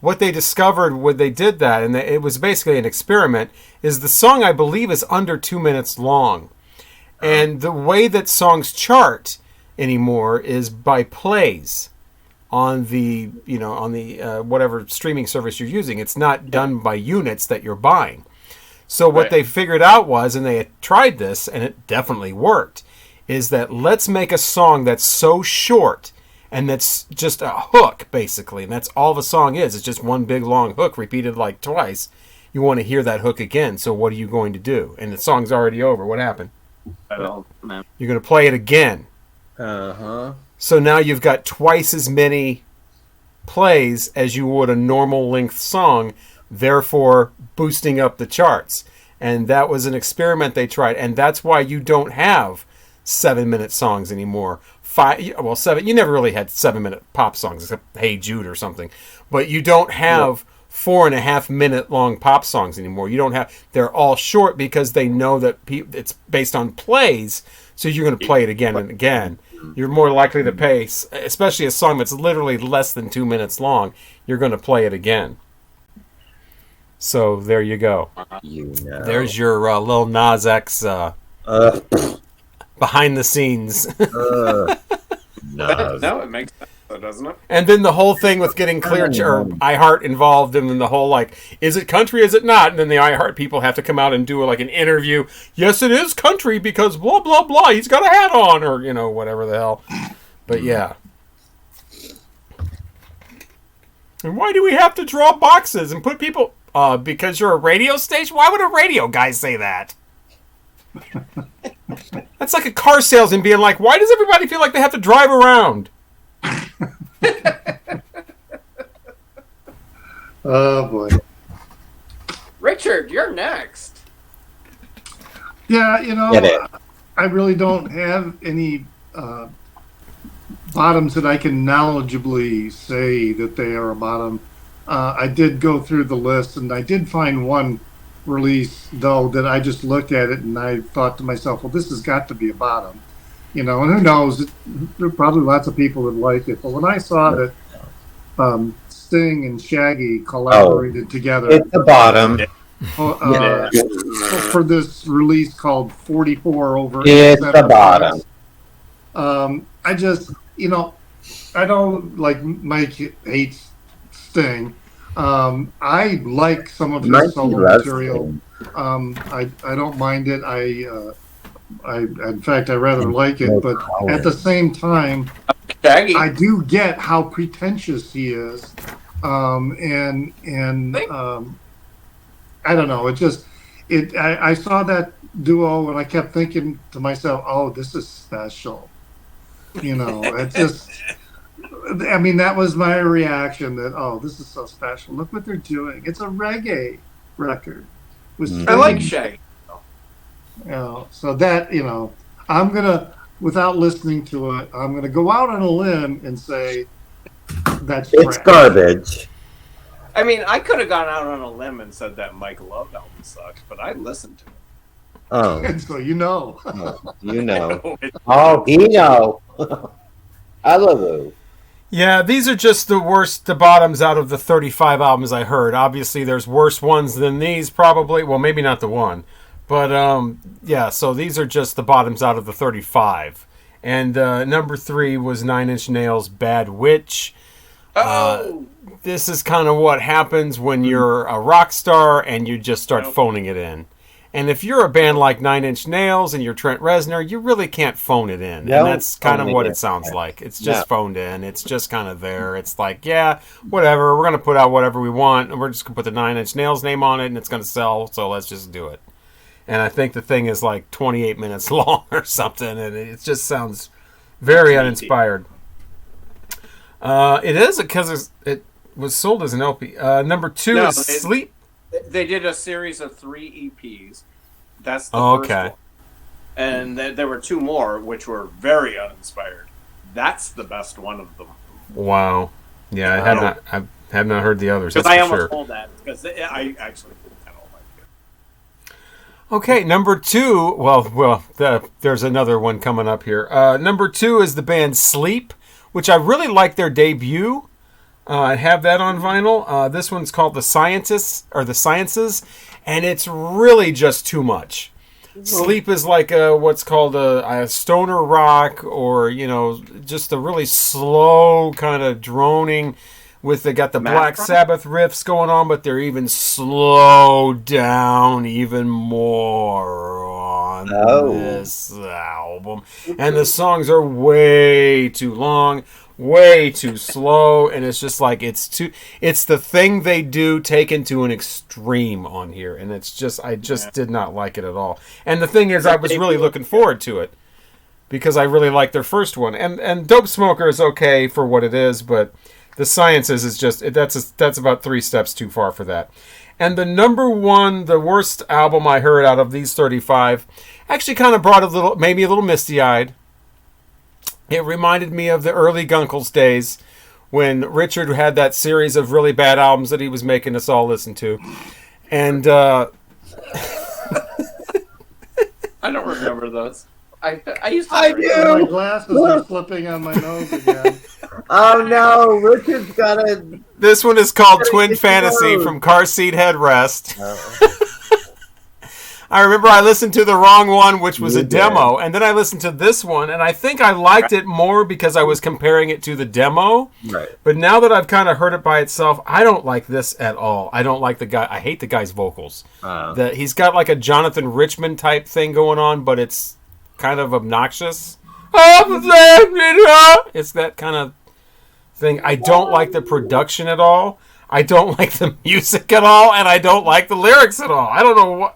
what they discovered when they did that, and it was basically an experiment, is the song, I believe, is under 2 minutes long. And the way that songs chart anymore is by plays on the whatever streaming service you're using. It's not done by units that you're buying. So what they figured out was, and they had tried this, and it definitely worked, is that let's make a song that's so short and that's just a hook, basically. And that's all the song is. It's just one big long hook repeated like twice. You want to hear that hook again. So what are you going to do? And the song's already over. What happened? I don't know. You're going to play it again. Uh-huh. So now you've got twice as many plays as you would a normal length song, therefore boosting up the charts. And that was an experiment they tried. And that's why you don't have 7-minute songs anymore. 7. You never really had 7-minute pop songs except Hey Jude or something. But you don't have 4.5-minute long pop songs anymore. You don't have. They're all short because they know that it's based on plays. So you're going to play it again and again. You're more likely to pay, especially a song that's literally less than 2 minutes long. You're going to play it again. So there you go. There's your Lil Nas X behind the scenes. No, it makes sense, doesn't it? And then the whole thing with getting Clear or iHeart involved, and then the whole is it country, is it not? And then the iHeart people have to come out and do an interview. Yes, it is country because blah blah blah. He's got a hat on, or whatever the hell. But yeah. And why do we have to draw boxes and put people? Because you're a radio station. Why would a radio guy say that? That's like a car salesman being like, why does everybody feel like they have to drive around? Oh boy. Richard, you're next. Yeah, I really don't have any bottoms that I can knowledgeably say that they are a bottom. I did go through the list, and I did find one release, though, that I just looked at it and I thought to myself, well, this has got to be a bottom. You know, and who knows? There are probably lots of people that like it. But when I saw that Sting and Shaggy collaborated together. It's the bottom. For this release called 44 over. It's the bottom. I just, you know, I don't like Mike hates Sting. I like some of his solo material. I don't mind it. In fact, I rather like it, but at the same time, I do get how pretentious he is, and I don't know. I saw that duo and I kept thinking to myself, "Oh, this is special." You know, it just. I mean, that was my reaction. That this is so special. Look what they're doing. It's a reggae record. I like Shaggy. You know, so that, you know, I'm gonna, without listening to it, I'm gonna go out on a limb and say that's it's garbage. I mean, I could have gone out on a limb and said that Mike Love album sucks, but I listened to it. Oh, and so you know, you know, you know. Hallelujah. Yeah, these are just the bottoms out of the 35 albums I heard. Obviously, there's worse ones than these, probably. Well, maybe not the one. But, yeah, so these are just the bottoms out of the 35. And number 3 was 9 Inch Nails' Bad Witch. This is kind of what happens when you're a rock star and you just start phoning it in. And if you're a band like 9 Inch Nails and you're Trent Reznor, you really can't phone it in. And that's kind of what it sounds like. It's just phoned in. It's just kind of there. It's like, yeah, whatever. We're going to put out whatever we want. And we're just going to put the 9 Inch Nails name on it and it's going to sell. So let's just do it. And I think the thing is like 28 minutes long or something. And it just sounds very uninspired. It is because it was sold as an LP. Number 2 is Sleep. They did a series of 3 EPs. That's the first one. And there were 2 more, which were very uninspired. That's the best one of them. Wow. Yeah, I have not heard the others. Because I almost told that, because I actually kind of like it. Okay, number 2. Well, there's another one coming up here. Number 2 is the band Sleep, which I really like their debut. I have that on vinyl. This one's called The Scientists, or The Sciences, and it's really just too much. Sleep is like what's called a stoner rock, or, you know, just a really slow kind of droning they got the Black Sabbath riffs going on, but they're even slowed down even more on this album. And the songs are way too long, way too slow, and it's just like it's the thing they do taken to an extreme on here, and it's just I did not like it at all. And the thing is, I was really looking forward to it because I really liked their first one, and Dope Smoker is okay for what it is, but The Sciences is just that's about 3 steps too far for that. And the number 1, the worst album I heard out of these 35, actually kind of made me a little misty-eyed. It reminded me of the early Guncles days when Richard had that series of really bad albums that he was making us all listen to. And I don't remember those. I used to. I do. My glasses are slipping on my nose again. Oh no, Richard's got a. This one is called Twin Fantasy from Car Seat Headrest. I remember I listened to the wrong one, which was a demo, and then I listened to this one, and I think I liked it more because I was comparing it to the demo. Right. But now that I've kind of heard it by itself, I don't like this at all. I don't like the guy. I hate the guy's vocals. He's got like a Jonathan Richman type thing going on, but it's kind of obnoxious. It's that kind of thing. I don't like the production at all. I don't like the music at all, and I don't like the lyrics at all. I don't know what.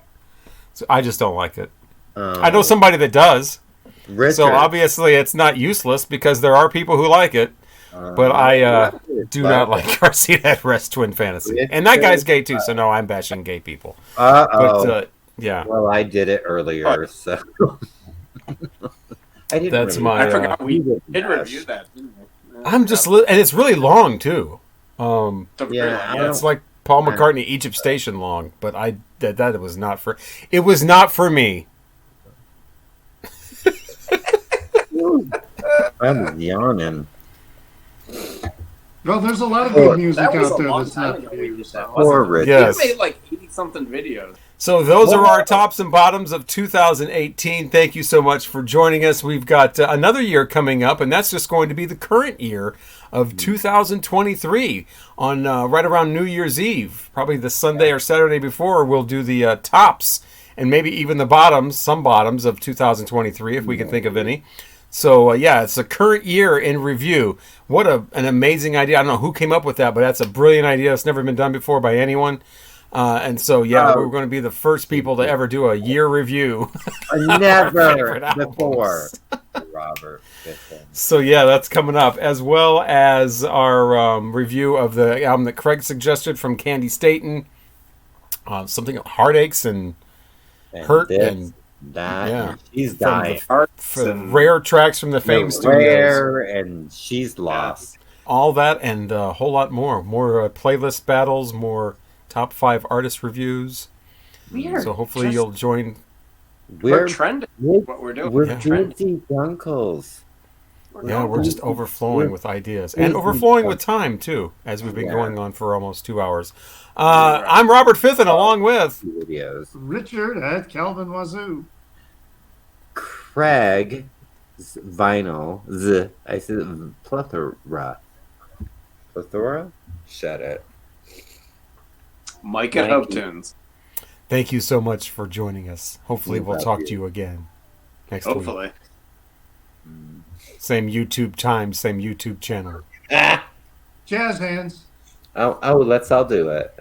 So I just don't like it. I know somebody that does. Richard. So obviously it's not useless because there are people who like it. But I do not like Car Seat Headrest Twin Fantasy. And that guy's gay too, so no, I'm bashing gay people. But, yeah. Well, I did it earlier, so. I forgot we did review that, didn't we? I'm just... and it's really long, too. It's like Paul McCartney Egypt Station long, but I that was not for. It was not for me. I'm yawning. Well, there's a lot of good music That was out a there long that's time not ago for we you. did that, So. wasn't it? Rich. Yes. We made like 80-something videos. So those are our tops and bottoms of 2018. Thank you so much for joining us. We've got another year coming up, and that's just going to be the current year of 2023 on right around New Year's Eve. Probably the Sunday or Saturday before, we'll do the tops and maybe even the bottoms, some bottoms of 2023 if we can think of any. So, yeah, it's a current year in review. What an amazing idea. I don't know who came up with that, but that's a brilliant idea. It's never been done before by anyone. And so, yeah, we're going to be the first people to ever do a year review. Never before. Robert. So, yeah, that's coming up, as well as our review of the album that Craig suggested from Candy Staten. Something Heartaches and Hurt and that. Yeah. She's dying. For rare tracks from the Fame Studios. Rare and she's lost. All that and a whole lot more. More playlist battles, more top 5 artist reviews. Weird. So hopefully you'll join. We're trending. What we're doing. We're trending. guilty Guncles. We're just overflowing with ideas. And overflowing with time, too, as we've been going on for almost 2 hours. I'm Robert Fithen, along with Videos. Richard at Calvin Wazoo. Craig Vinyl. I said plethora. Plethora? Shut it. Mike at Hope Tunes. Thank you so much for joining us. Hopefully we'll talk to you again next week. Hopefully. Same YouTube time, same YouTube channel. Jazz hands. Oh, let's all do it.